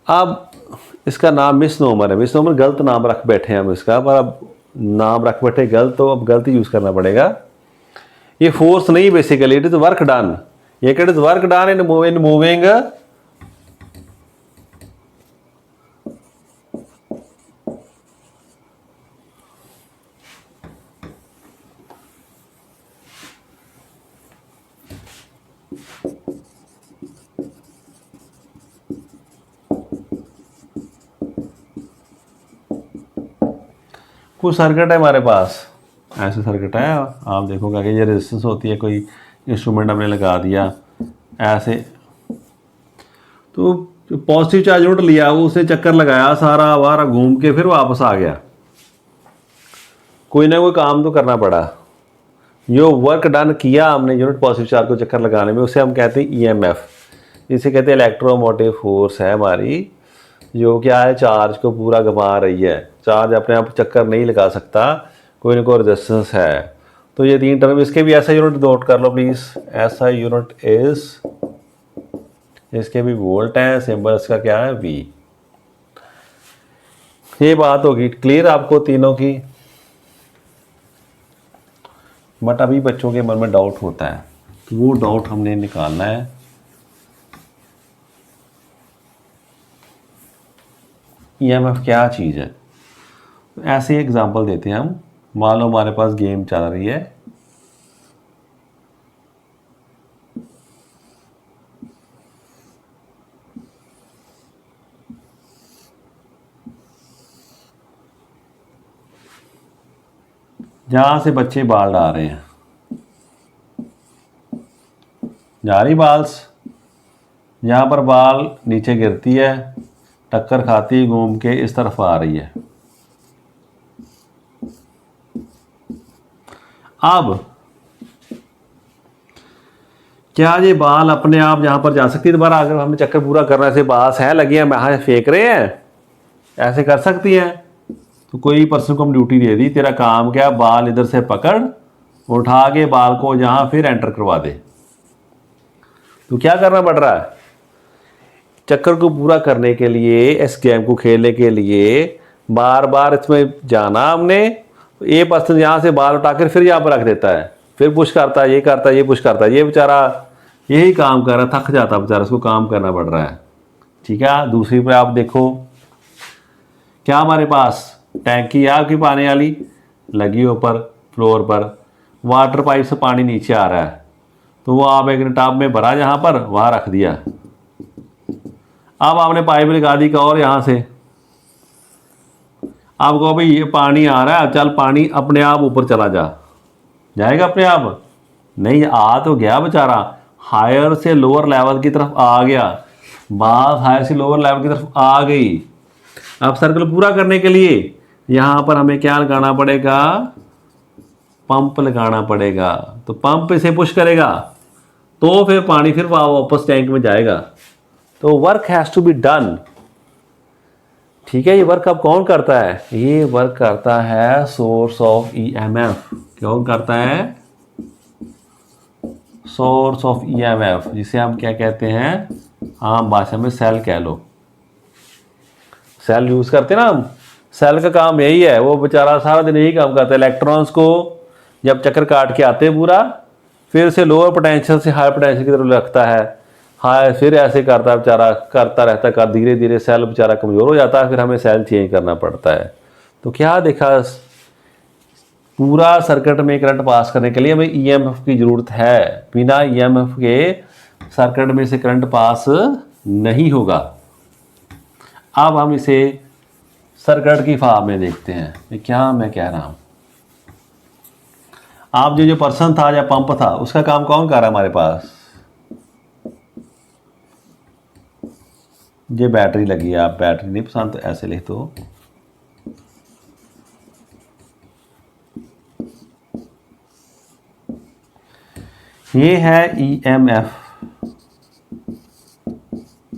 अब इसका नाम मिसनोमर है, मिसनोमर गलत नाम रख बैठे हैं हम इसका, पर अब नाम रख बैठे गलत, तो अब गलत यूज करना पड़ेगा। ये फोर्स नहीं, basically it is work done, ये it is work done in moving कुछ सर्किट है हमारे पास, ऐसे सर्किट है, आप देखोगे कि ये रेजिस्टेंस होती है, कोई इंस्ट्रूमेंट हमने लगा दिया ऐसे, तो पॉजिटिव चार्ज यूनिट लिया, वो उसने चक्कर लगाया सारा वारा घूम के फिर वापस आ गया, कोई ना कोई काम तो करना पड़ा। जो वर्क डन किया हमने यूनिट पॉजिटिव चार्ज को चक्कर लगाने में, उसे हम कहते हैं ईएमएफ। इसे कहते हैं इलेक्ट्रोमोटिव फोर्स है हमारी, जो क्या है चार्ज को पूरा घुमा रही है। चार्ज अपने आप चक्कर नहीं लगा सकता, कोई ना कोई रेजिस्टेंस है। तो ये 3 टर्म, इसके भी ऐसा यूनिट नोट कर लो प्लीज़। ऐसा यूनिट इज, इसके भी वोल्ट है, सिंबल इसका क्या है वी। ये बात होगी क्लियर आपको तीनों की। बट अभी बच्चों के मन में डाउट होता है, तो वो डाउट हमने निकालना है। ईएमएफ क्या चीज़ है, ऐसे ही एग्जांपल देते हैं हम। मान लो हमारे पास गेम चल रही है, जहाँ से बच्चे बाल डाल रहे हैं, जा रही बाल्स, यहाँ पर बाल नीचे गिरती है, टक्कर खाती घूम के इस तरफ आ रही है। अब क्या ये बाल अपने आप यहाँ पर जा सकती है दोबारा? अगर हमने चक्कर पूरा करना है, ऐसे बाल्स हैं लगी हैं, यहाँ फेंक रहे हैं, ऐसे कर सकती हैं। तो कोई पर्सन को हम ड्यूटी दे दी, तेरा काम क्या, बाल इधर से पकड़, उठा के बाल को यहाँ फिर एंटर करवा दे। तो क्या करना पड़ रहा है, चक्कर को पूरा करने के लिए, इस गेम को खेलने के लिए बार बार इसमें जाना हमने। ये पर्सन यहाँ से बाल उठाकर फिर यहाँ पर रख देता है, फिर पुश करता है, ये करता है, ये पुश करता है, ये बेचारा यही काम कर रहा है, थक जाता है बेचारा, उसको काम करना पड़ रहा है। ठीक है, दूसरी पर आप देखो, क्या हमारे पास टैंकी है आपकी पानी वाली लगी ऊपर फ्लोर पर, वाटर पाइप से पानी नीचे आ रहा है, तो वो आप एक टब में भरा जहाँ पर, वहाँ रख दिया। अब आपने पाइप लगा दी और यहाँ से आपको भाई ये पानी आ रहा है, चल पानी अपने आप ऊपर चला जाएगा अपने आप? नहीं, आ तो गया बेचारा, हायर से लोअर लेवल की तरफ आ गया, बात हायर से लोअर लेवल की तरफ आ गई। अब सर्कल पूरा करने के लिए यहाँ पर हमें क्या लगाना पड़ेगा, पंप लगाना पड़ेगा। तो पंप इसे पुश करेगा तो फिर पानी फिर वापस टैंक में जाएगा। तो work has to be done. ठीक है, ये वर्क अब कौन करता है, ये वर्क करता है सोर्स ऑफ ईएमएफ। कौन करता है, सोर्स ऑफ ईएमएफ, जिसे हम क्या कहते हैं, आम भाषा में सेल कह लो। सेल यूज करते हैं ना हम, सेल का काम यही है, वो बेचारा सारा दिन यही काम करता है। इलेक्ट्रॉन्स को जब चक्कर काट के आते हैं पूरा, फिर से लोअर पोटेंशियल से हाई पोटेंशियल की तरफ रखता है, हाई, फिर ऐसे करता है बेचारा, करता रहता है, धीरे धीरे सेल बेचारा कमज़ोर हो जाता है, फिर हमें सेल चेंज करना पड़ता है। तो क्या देखा, पूरा सर्किट में करंट पास करने के लिए हमें ईएमएफ की ज़रूरत है। बिना ईएमएफ के सर्किट में से करंट पास नहीं होगा। अब हम इसे सर्किट की फॉर्म में देखते हैं कि क्या मैं कह रहा हूँ। आप जो पर्सन था या पंप था, उसका काम कौन कर रहा है हमारे पास, ये बैटरी लगी है। आप बैटरी नहीं पसंद तो ऐसे लिख दो, ये है ईएमएफ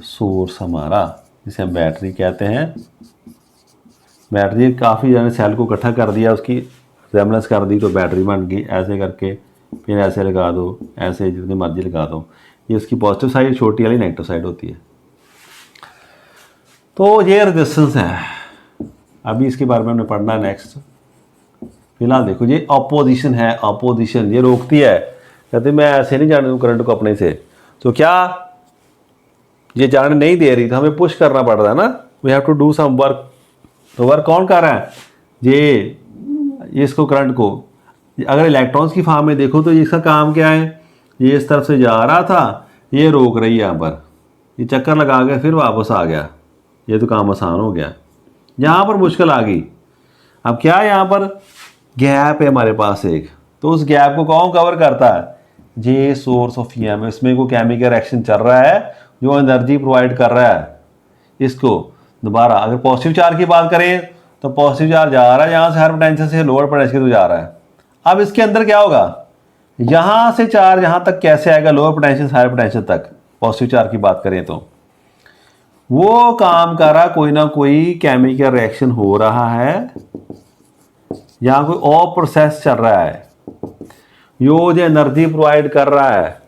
सोर्स हमारा, जिसे हम बैटरी कहते हैं। बैटरी काफ़ी ज़्यादा सेल को इकट्ठा कर दिया, उसकी रेमलेंस कर दी तो बैटरी बन गई। ऐसे करके फिर ऐसे लगा दो, ऐसे जितनी मर्जी लगा दो। ये उसकी पॉजिटिव साइड, छोटी वाली नेगेटिव साइड होती है। तो ये रेजिस्टेंस है, अभी इसके बारे में हमने पढ़ना है नेक्स्ट। फिलहाल देखो, ये अपोजिशन है, अपोजिशन ये रोकती है, कहते मैं ऐसे नहीं जाने दूँ करंट को अपने से। तो क्या ये जाने नहीं दे रही, तो हमें पुश करना पड़ रहा है ना, we have to do some work. तो वर्क कौन कर रहा है, ये इसको करंट को, अगर इलेक्ट्रॉन्स की फॉर्म में देखो तो इसका काम क्या है, ये इस तरफ से जा रहा था, ये रोक रही है यहाँ पर, ये चक्कर लगा के फिर वापस आ गया, ये तो काम आसान हो गया। यहाँ पर मुश्किल आ गई, अब क्या है यहाँ पर गैप है हमारे पास एक, तो उस गैप को कौन कवर करता है, जे सोर्स ऑफ ईएमएफ। इसमें कोई केमिकल रिएक्शन चल रहा है जो एनर्जी प्रोवाइड कर रहा है इसको। दोबारा अगर पॉजिटिव चार्ज की बात करें तो पॉजिटिव चार्ज जा रहा है यहाँ से हायर पोटेंशियल से लोअर पोटेंशियल की तरफ जा रहा है। अब इसके अंदर क्या होगा, यहाँ से चार्ज यहाँ तक कैसे आएगा, लोअर पोटेंशियल से हायर पोटेंशियल तक। पॉजिटिव चार्ज की बात करें तो वो काम कर रहा, कोई ना कोई केमिकल रिएक्शन हो रहा है, यहाँ कोई और प्रोसेस चल रहा है जो एनर्जी प्रोवाइड कर रहा है,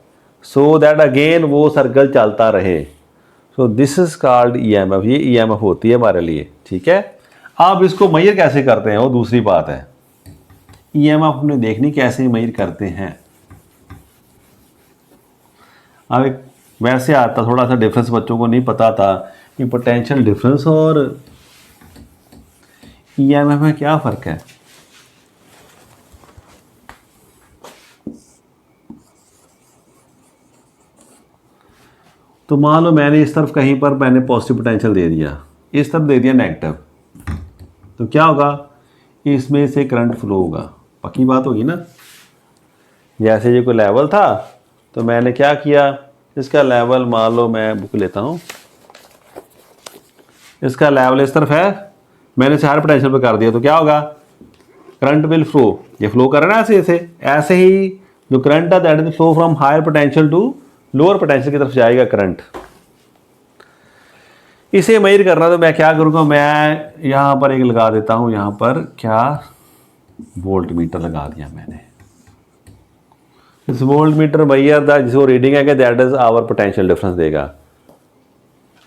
सो दैट अगेन वो सर्कल चलता रहे। So this is called EMF. ये ईएमएफ होती है हमारे लिए, ठीक है। अब इसको मेजर कैसे करते हैं वो दूसरी बात है। ईएमएफ अपने देखनी कैसे मेजर करते हैं। अब एक वैसे आता थोड़ा सा डिफरेंस, बच्चों को नहीं पता था कि पोटेंशियल डिफरेंस और ईएमएफ में क्या फ़र्क है। तो मान लो मैंने इस तरफ कहीं पर मैंने पॉजिटिव पोटेंशियल दे दिया, इस तरफ दे दिया नेगेटिव, तो क्या होगा, इसमें से करंट फ्लो होगा। पक्की बात होगी ना। जैसे ये कोई लेवल था तो मैंने क्या किया, इसका लेवल मान लो मैं बुक लेता हूँ, इसका लेवल इस तरफ है, मैंने इसे हायर पोटेंशियल पे कर दिया, तो क्या होगा, करंट विल फ्लो। ये फ्लो कर रहा है ऐसे ही जो करंट है that will flow from higher potential to lower potential की तरफ जाएगा करंट। इसे मेजर करना तो मैं क्या करूँगा, मैं यहाँ पर एक लगा देता हूँ, यहाँ पर क्या वोल्ट मीटर लगा दिया मैंने। इस वोल्ट मीटर मैयर दा जिसको रीडिंग है कि that is our potential difference देगा।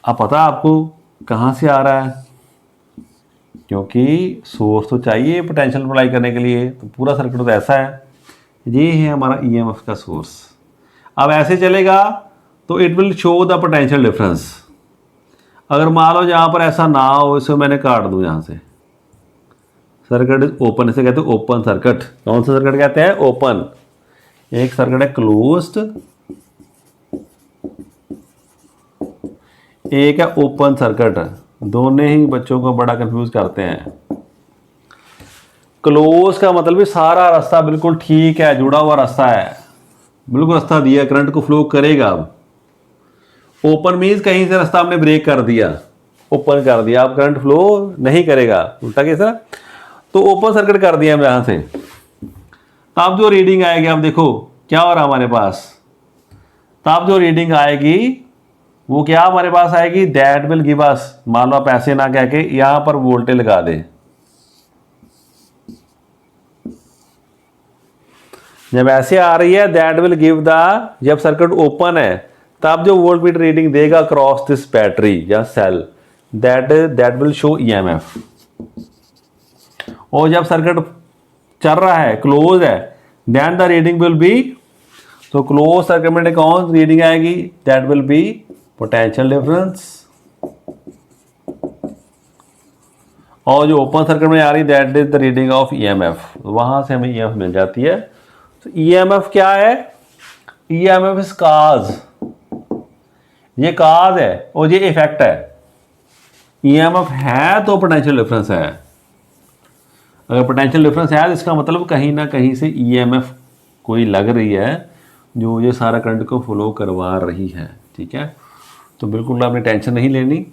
अब पता आपको कहाँ से आ रहा है, क्योंकि सोर्स तो चाहिए पोटेंशियल अप्लाई करने के लिए, तो पूरा सर्किट तो ऐसा है, ये है हमारा ईएमएफ का सोर्स। अब ऐसे चलेगा तो it will show the potential difference. अगर मान लो जहाँ पर ऐसा ना हो, इसे मैंने काट दूँ यहाँ से, सर्किट इज ओपन, इसे कहते हैं ओपन सर्किट। कौन सा सर्किट कहते हैं, ओपन। एक सर्किट है क्लोज्ड, एक है ओपन सर्किट। दोनों ही बच्चों को बड़ा कंफ्यूज करते हैं। क्लोज का मतलब भी सारा रास्ता बिल्कुल ठीक है, जुड़ा हुआ रास्ता है, बिल्कुल रास्ता दिया, करंट को फ्लो करेगा। अब ओपन मीन्स कहीं से रास्ता हमने ब्रेक कर दिया, ओपन कर दिया, अब करंट फ्लो नहीं करेगा, उल्टा कैसा। तो ओपन सर्किट कर दिया हम यहाँ से। तब जो रीडिंग आएगी, अब देखो क्या हो रहा है हमारे पास, तब जो रीडिंग आएगी वो क्या हमारे पास आएगी, दैट विल गिव अस। मान लो आप ऐसे ना कह के यहाँ पर वोल्टेज लगा दे, जब ऐसे आ रही है दैट विल गिव द, जब सर्किट ओपन है तब जो वोल्ट मीटर रीडिंग देगा क्रॉस दिस बैटरी या cell, that will show EMF. और जब सर्किट चल रहा है, क्लोज है, then the reading will be, तो क्लोज सर्किट में कौन रीडिंग आएगी, that will be potential difference. और जो ओपन सर्किट में आ रही that is the reading of EMF. वहां से हमें ईएमएफ मिल जाती है। तो ईएमएफ क्या है, ईएमएफ इज काज, ये काज है और ये इफेक्ट है। ईएमएफ है तो पोटेंशियल डिफरेंस है। अगर पोटेंशियल डिफरेंस है तो इसका मतलब कहीं ना कहीं से ईएमएफ कोई लग रही है जो ये सारा करंट को फ्लो करवा रही है, ठीक है। तो बिल्कुल आपने टेंशन नहीं लेनी,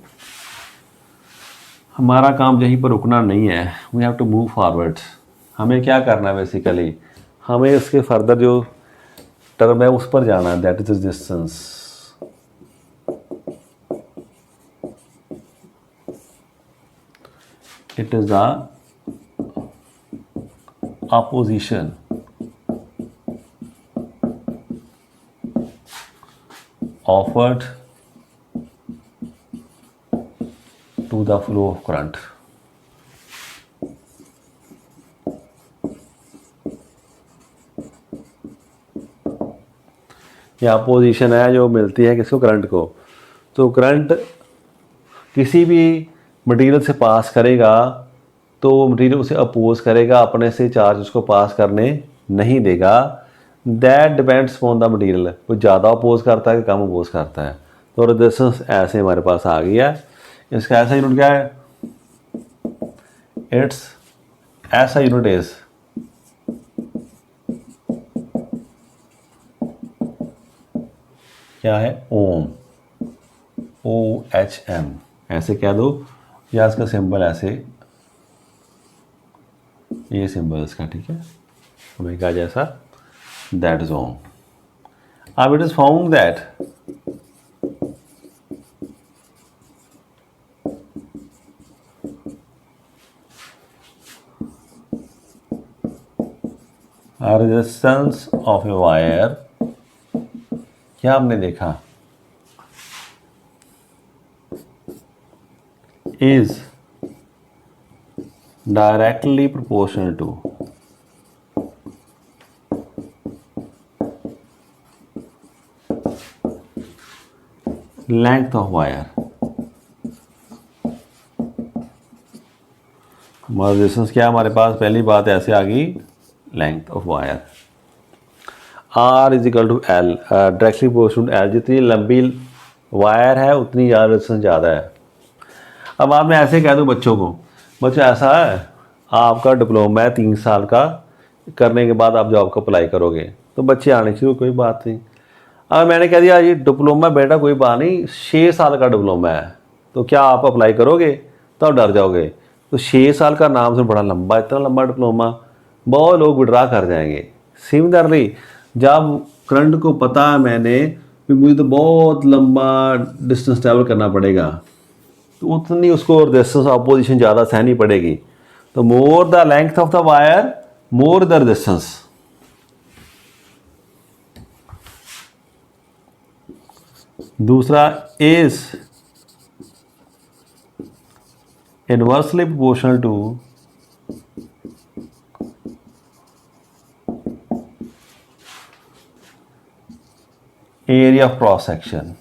हमारा काम यहीं पर रुकना नहीं है, we have to move forward. हमें क्या करना है बेसिकली, हमें इसके फर्दर जो टर्म है उस पर जाना है, that is distance. It is the opposition offered to the flow of current। ये अपोजिशन है जो मिलती है किसको, करंट को। तो करंट किसी भी मटेरियल से पास करेगा तो मटेरियल उसे अपोज करेगा, अपने से चार्ज उसको पास करने नहीं देगा। That depends on the material, कोई ज़्यादा अपोज करता है कि कम अपोज करता है। तो रेजिस्टेंस ऐसे हमारे पास आ गया, इसका ऐसा यूनिट क्या है, इट्स ऐसा यूनिट इज क्या है, ओम, OHM ऐसे कह दो, या इसका सिंबल ऐसे, ये सिंबल इसका, ठीक है, ओमेगा जैसा, दैट इज ओम। अब it is found that resistance of a wire, क्या हमने देखा, is directly proportional to length of wire. Resistance क्या हमारे पास, पहली बात ऐसे आ गई, length of wire, R is equal to L, directly proportional to L, जितनी लंबी वायर है उतनी ज़्यादा रेजिस्टेंस ज़्यादा है। अब आप मैं ऐसे कह दूं बच्चों को, बच्चों ऐसा है, आपका डिप्लोमा है 3 साल का, करने के बाद आप जॉब को अप्लाई करोगे, तो बच्चे आने चाहिए, कोई बात नहीं। अब मैंने कह दिया ये डिप्लोमा बेटा कोई बात नहीं, 6 साल का डिप्लोमा है, तो क्या आप अप्लाई करोगे, तो आप डर जाओगे। तो 6 साल का नाम से बड़ा लंबा, इतना लंबा डिप्लोमा, बहुत लोग विड्रा कर जाएंगे। सिमिलरली जब करंट को पता है मैंने कि मुझे तो बहुत लंबा डिस्टेंस ट्रैवल करना पड़ेगा, तो उतनी उसको रेजिस्टेंस ऑपोजिशन ज़्यादा सहनी पड़ेगी। तो more the length of the wire more the resistance. दूसरा is inversely proportional to area of cross section.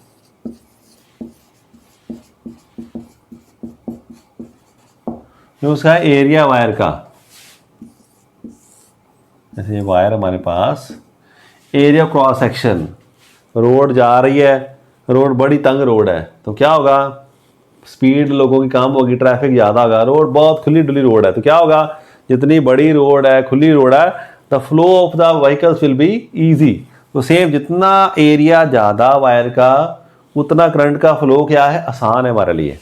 जो उसका एरिया वायर का, जैसे ये वायर हमारे पास, एरिया क्रॉस सेक्शन, रोड जा रही है, रोड बड़ी तंग रोड है, तो क्या होगा, स्पीड लोगों की कम होगी, ट्रैफिक ज़्यादा होगा, रोड बहुत खुली डुली रोड है, तो क्या होगा, जितनी बड़ी रोड है, खुली रोड है, the flow of the vehicles will be easy. तो सेम जितना एरिया ज़्यादा वायर का, उतना करंट का फ्लो क्या है, आसान है हमारे लिए।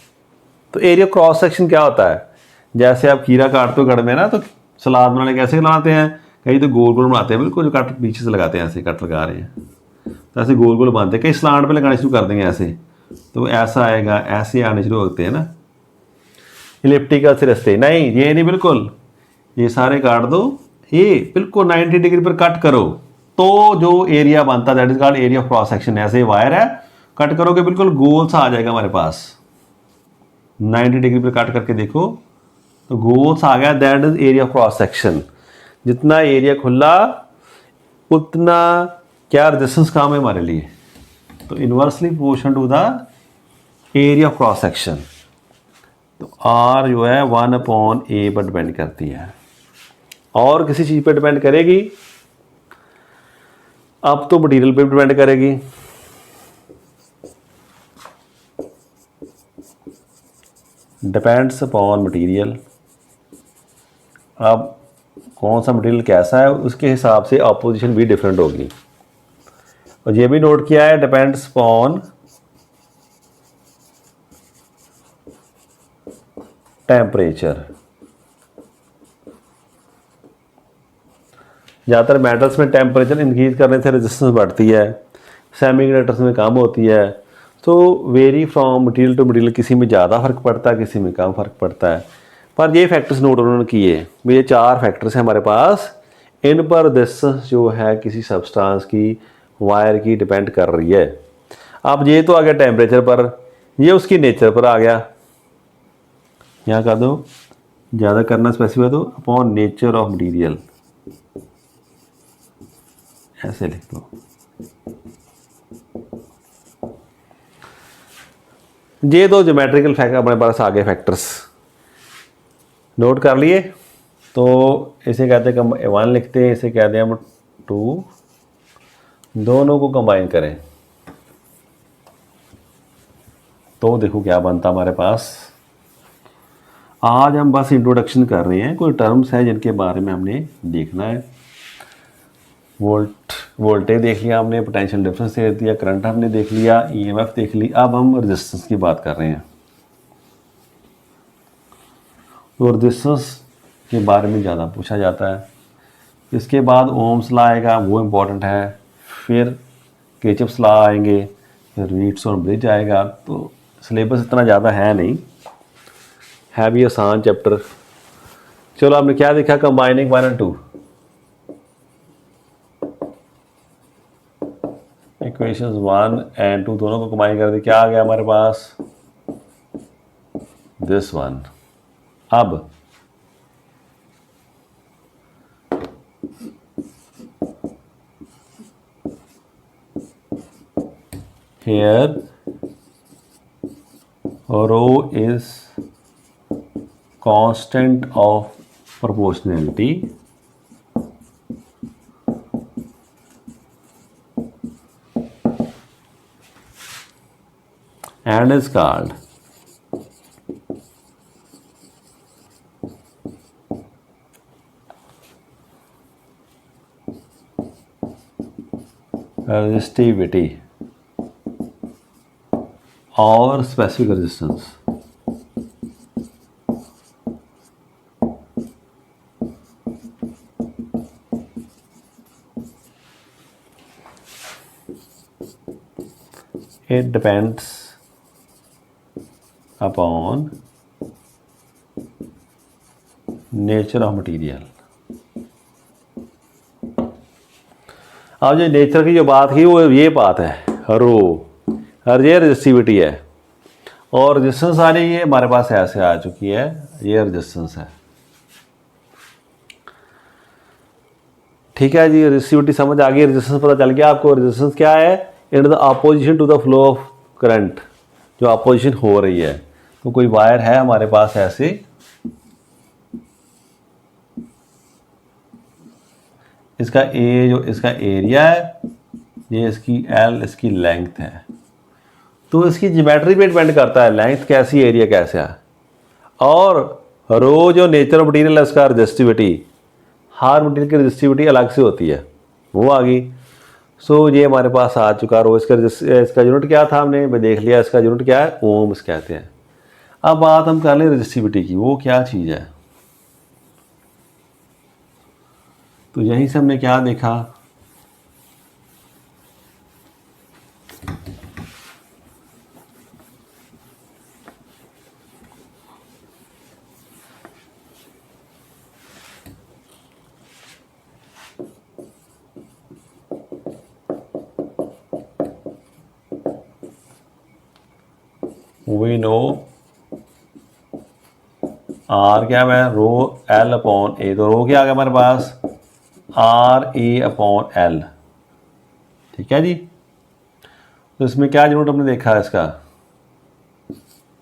तो एरिया क्रॉस सेक्शन क्या होता है, जैसे आप खीरा काटते हो घर में ना, तो सलाद बनाने कैसे बनाते हैं, कई तो गोल गोल बनाते हैं, बिल्कुल जो कट पीछे से लगाते हैं, ऐसे कट लगा रहे हैं, तो ऐसे गोल गोल बांधते हैं, कई स्लांट पे लगाने शुरू कर देंगे ऐसे, तो ऐसा आएगा, ऐसे आने शुरू होते हैं ना, इलिप्टिकल से रस्ते, नहीं ये नहीं, बिल्कुल ये सारे काट दो, ये बिल्कुल 90 डिग्री पर कट करो, तो जो एरिया बनता है that is called area of cross section. ऐसे वायर है, कट करोगे बिल्कुल गोल सा आ जाएगा हमारे पास, 90 डिग्री पर कट करके देखो तो गोल सा आ गया, that is area of cross section. जितना एरिया खुला उतना क्या रेजिस्टेंस काम है हमारे लिए, तो inversely proportional to the area of cross section. तो R जो है 1/A पर डिपेंड करती है, और किसी चीज़ पर डिपेंड करेगी, अब तो मटेरियल पे डिपेंड करेगी। डिपेंड्स अपॉन मटेरियल, अब कौन सा मटेरियल कैसा है उसके हिसाब से ऑपोजिशन भी डिफरेंट होगी। और ये भी नोट किया है, डिपेंड्स अपॉन टेम्परेचर। ज़्यादातर मेटल्स में टेम्परेचर इंक्रीज करने से रेजिस्टेंस बढ़ती है, सेमीकंडक्टर्स में कम होती है, तो vary from material to material, किसी में ज़्यादा फर्क पड़ता है, किसी में कम फर्क पड़ता है। पर ये फैक्टर्स नोट उन्होंने किए, ये 4 फैक्टर्स हैं हमारे पास, इन पर रेजिस्टेंस जो है किसी सब्सटेंस की, वायर की डिपेंड कर रही है। अब ये तो आ गया टेम्परेचर पर, ये उसकी नेचर पर आ गया, यहाँ कर दो, ज़्यादा करना स्पेसिफाई दो, अपॉन नेचर ऑफ मटीरियल, ऐसे लिख दो। ये दो ज्योमेट्रिकल फैक्टर अपने पास आगे फैक्टर्स नोट कर लिए, तो इसे कहते हैं हम 1 लिखते हैं, इसे कहते हैं हम 2, दोनों को कंबाइन करें तो देखो क्या बनता हमारे पास, आज हम बस इंट्रोडक्शन कर रहे हैं, कोई टर्म्स हैं जिनके बारे में हमने देखना है। वोल्टेज देख लिया हमने, पोटेंशियल डिफरेंस देख दिया, करंट हमने देख लिया, ईएमएफ देख ली। अब हम रेजिस्टेंस की बात कर रहे हैं। तो रेजिस्टेंस के बारे में ज़्यादा पूछा जाता है। इसके बाद ओम्स लॉ आएगा, वो इम्पोर्टेंट है। फिर किरचॉफ्स लॉ आएंगे, फिर रीट्स और ब्रिज आएगा। तो सिलेबस इतना ज़्यादा है नहीं, है भी आसान चैप्टर। चलो आपने क्या देखा, कंबाइनिंग 1 और 2, इक्वेशंस 1 और 2 दोनों को कंबाइन कर दे, क्या आ गया हमारे पास, दिस वन। अब here rho is constant of proportionality and is called resistivity और specific resistance। It depends upon nature of material। अब जो नेचर की जो बात की वो ये बात है, रो और ये रेजिस्टिविटी है, और रेजिस्टेंस आ रही है हमारे पास ऐसे आ चुकी है, ये रेजिस्टेंस है। ठीक है जी, रेजिस्टिविटी समझ आ गई, रेजिस्टेंस पता चल गया आपको। रेजिस्टेंस क्या है, in the opposition to the flow of current, जो अपोजिशन हो रही है। तो कोई वायर है हमारे पास ऐसे, इसका ए जो इसका एरिया है, ये इसकी एल इसकी लेंथ है। तो इसकी ज्योमेट्री पे डिपेंड करता है, लेंथ कैसी एरिया कैसा है। और रो जो नेचर ऑफ मटीरियल है उसका रेजिस्टिविटी, हर मटीरियल की रेजिस्टिविटी अलग से होती है, वो आ गई। सो ये हमारे पास आ चुका रो। इसका यूनिट क्या था हमने देख लिया, इसका यूनिट क्या है, ओम्स कहते हैं। अब बात हम कर लें रेजिस्टिविटी की, वो क्या चीज़ है। तो यहीं से हमने क्या देखा, वी नो आर क्या है, रो एल अपॉन ए। तो रो क्या आ गया हमारे पास, आर ए अपॉन एल। ठीक है जी। तो इसमें क्या यूनिट हमने देखा है इसका,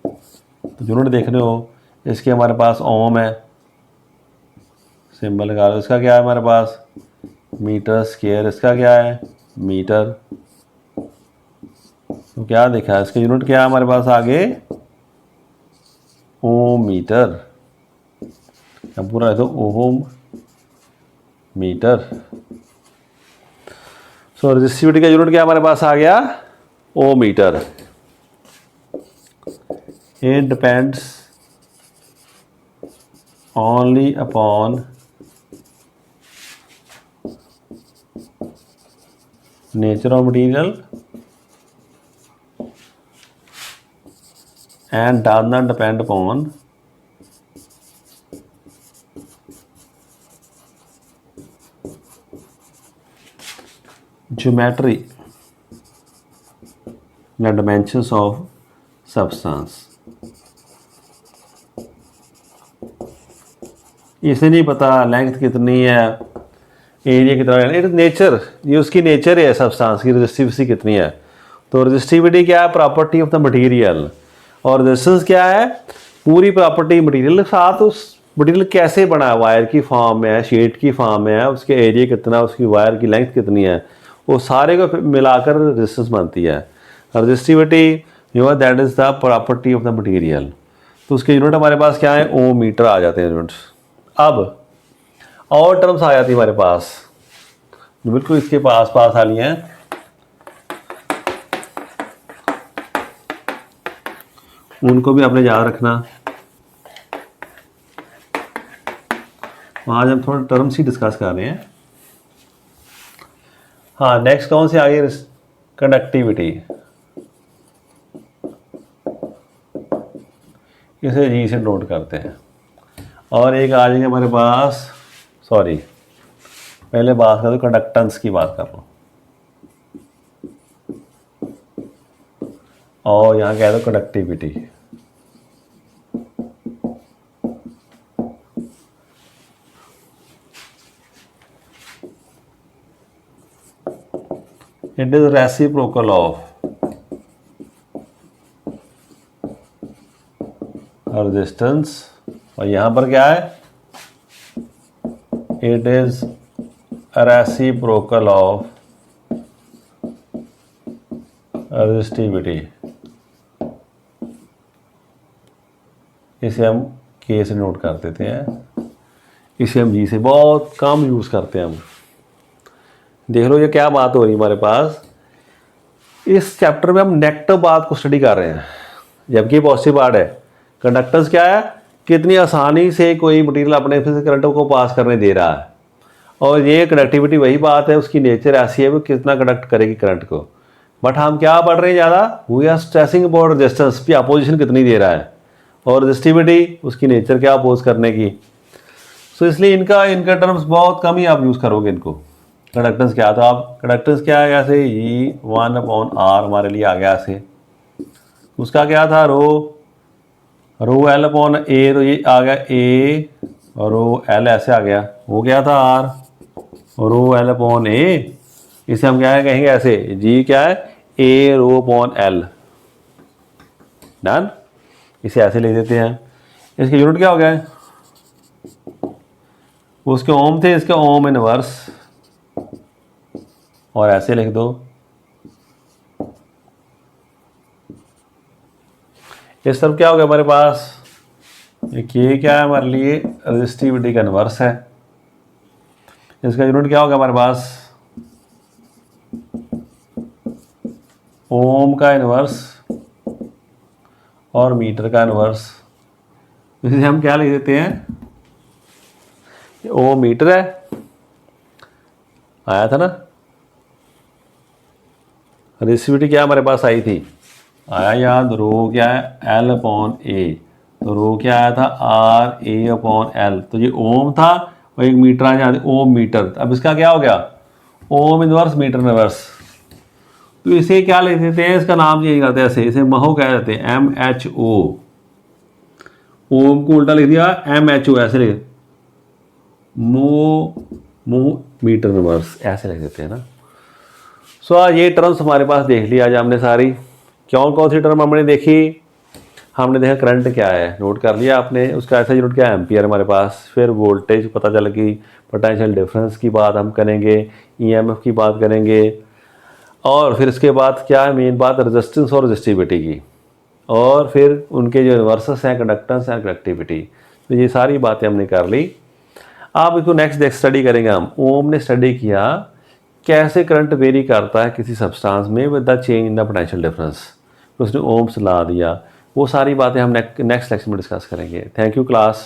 तो यूनिट देखने हो, इसके हमारे पास ओम है, सिंबल लगा लो। इसका क्या है हमारे पास, मीटर स्क्वायर। इसका क्या है, मीटर। तो क्या देखा है, इसका यूनिट क्या है हमारे पास आगे, ओम मीटर। अब पूरा है तो ओम मीटर। सो रेजिस्टिविटी का यूनिट क्या हमारे पास आ गया, ohm metre. It depends only upon nature of material and does not depend upon geometry the dimensions of substance। इसे नहीं पता लेंथ कितनी है, एरिया कितना है, इट नेचर, ये उसकी नेचर है सब्सटेंस की, रेजिस्टिविटी कितनी है। तो रेजिस्टिविटी क्या है, प्रॉपर्टी ऑफ द मटेरियल, और रेजिस्टेंस क्या है, पूरी प्रॉपर्टी मटेरियल, साथ उस मटेरियल कैसे बना है, वायर की फॉर्म में है, शीट की फॉर्म में है, उसके एरिया कितना, उसकी वायर की लेंथ कितनी है, वो सारे को मिलाकर रेजिस्टेंस बनती है। रेजिस्टिविटी जो है that is the property of the material. तो उसके यूनिट हमारे पास क्या है, ओम मीटर आ जाते हैं यूनिट्स। अब और टर्म्स आ जाती है हमारे पास जो बिल्कुल इसके पास पास वाली हैं, उनको भी आपने याद रखना। आज हम थोड़ा टर्म्स ही डिस्कस कर रहे हैं। हाँ, नेक्स्ट कौन से आगे, कंडक्टिविटी, इसे जी से नोट करते हैं। और एक आ जाएंगे हमारे पास, सॉरी पहले बात कर दो, कंडक्टेंस की बात कर लो, और यहाँ कह दो conductivity. It is reciprocal of resistance, और यहाँ पर क्या है, it is reciprocal of resistivity. इसे हम के से नोट कर देते हैं, इसे हम जी से बहुत कम यूज़ करते हैं हम। देख लो ये क्या बात हो रही है हमारे पास। इस चैप्टर में हम नेगेटिव बात को स्टडी कर रहे हैं, जबकि पॉजिटिव पार्ट है। कंडक्टेंस क्या है, कितनी आसानी से कोई मटेरियल अपने फिजिकल करंट को पास करने दे रहा है, और ये कंडक्टिविटी वही बात है, उसकी नेचर ऐसी है वो कितना कंडक्ट करेगी करंट को। बट हम क्या पढ़ रहे हैं ज़्यादा, we are stressing about resistance की अपोजिशन कितनी दे रहा है, और रेजिस्टिविटी उसकी नेचर क्या अपोज करने की। सो इसलिए इनका टर्म्स बहुत कम ही आप यूज़ करोगे इनको। कंडक्टेंस क्या, तो आप कंडक्टेंस क्या है, ऐसे ई 1/r हमारे लिए आ गया ऐसे। उसका क्या था, रो L/A, तो ये आ गया ए, रो L ऐसे आ गया, वो क्या था R, रो L/A। इसे हम क्या है कहेंगे ऐसे, जी क्या है, A ρ/L। डन, इसे ऐसे लिख देते हैं। इसके यूनिट क्या हो गया है, उसके ओम थे, इसके ओम इनवर्स, और ऐसे लिख दो। इस तरफ क्या हो गया हमारे पास, ये क्या है हमारे लिए, रेजिस्टिविटी का इनवर्स है। इसका यूनिट क्या होगा हमारे पास, ओम का इनवर्स और मीटर का इनवर्स। इसे हम क्या लिख देते हैं, ओम मीटर है, आया था ना। रेजिस्टिविटी क्या हमारे पास आई थी, आया याद, रो क्या है, L/A, तो रो क्या आया था, RA/L। तो ये ओम था और एक मीटर आ जाते, ओम मीटर। अब इसका क्या हो गया, ओम इनवर्स मीटर इनवर्स। तो इसे क्या लिख देते हैं, इसका नाम चेंज करते हैं ऐसे, इसे महो कह देते हैं, MHO। ओम को उल्टा लिख दिया, MHO ऐसे लिख, मो मीटर इनवर्स ऐसे लिख देते हैं ना। सो आज ये टर्म्स हमारे पास देख लिया आज हमने सारी। कौन सी टर्म हमने देखी, हमने देखा करंट क्या है, नोट कर लिया आपने, उसका ऐसा यूनिट क्या है, एम्पियर हमारे पास। फिर वोल्टेज पता चल गई, पोटेंशियल डिफरेंस की बात हम करेंगे, EMF की बात करेंगे, और फिर इसके बाद क्या है मेन बात, रेजिस्टेंस और रेजिस्टिविटी की, और फिर उनके जो इनवर्सेस हैं, कंडक्टेंस एंड कंडक्टिविटी। तो ये सारी बातें हमने कर ली। आप इसको नेक्स्ट स्टडी करेंगे हम। ओम ने स्टडी किया कैसे करंट वेरी करता है किसी सब्सटेंस में with the change in the potential difference, उसने ओम्स ला दिया। वो सारी बातें हम नेक्स्ट लेक्चर में डिस्कस करेंगे। Thank you class.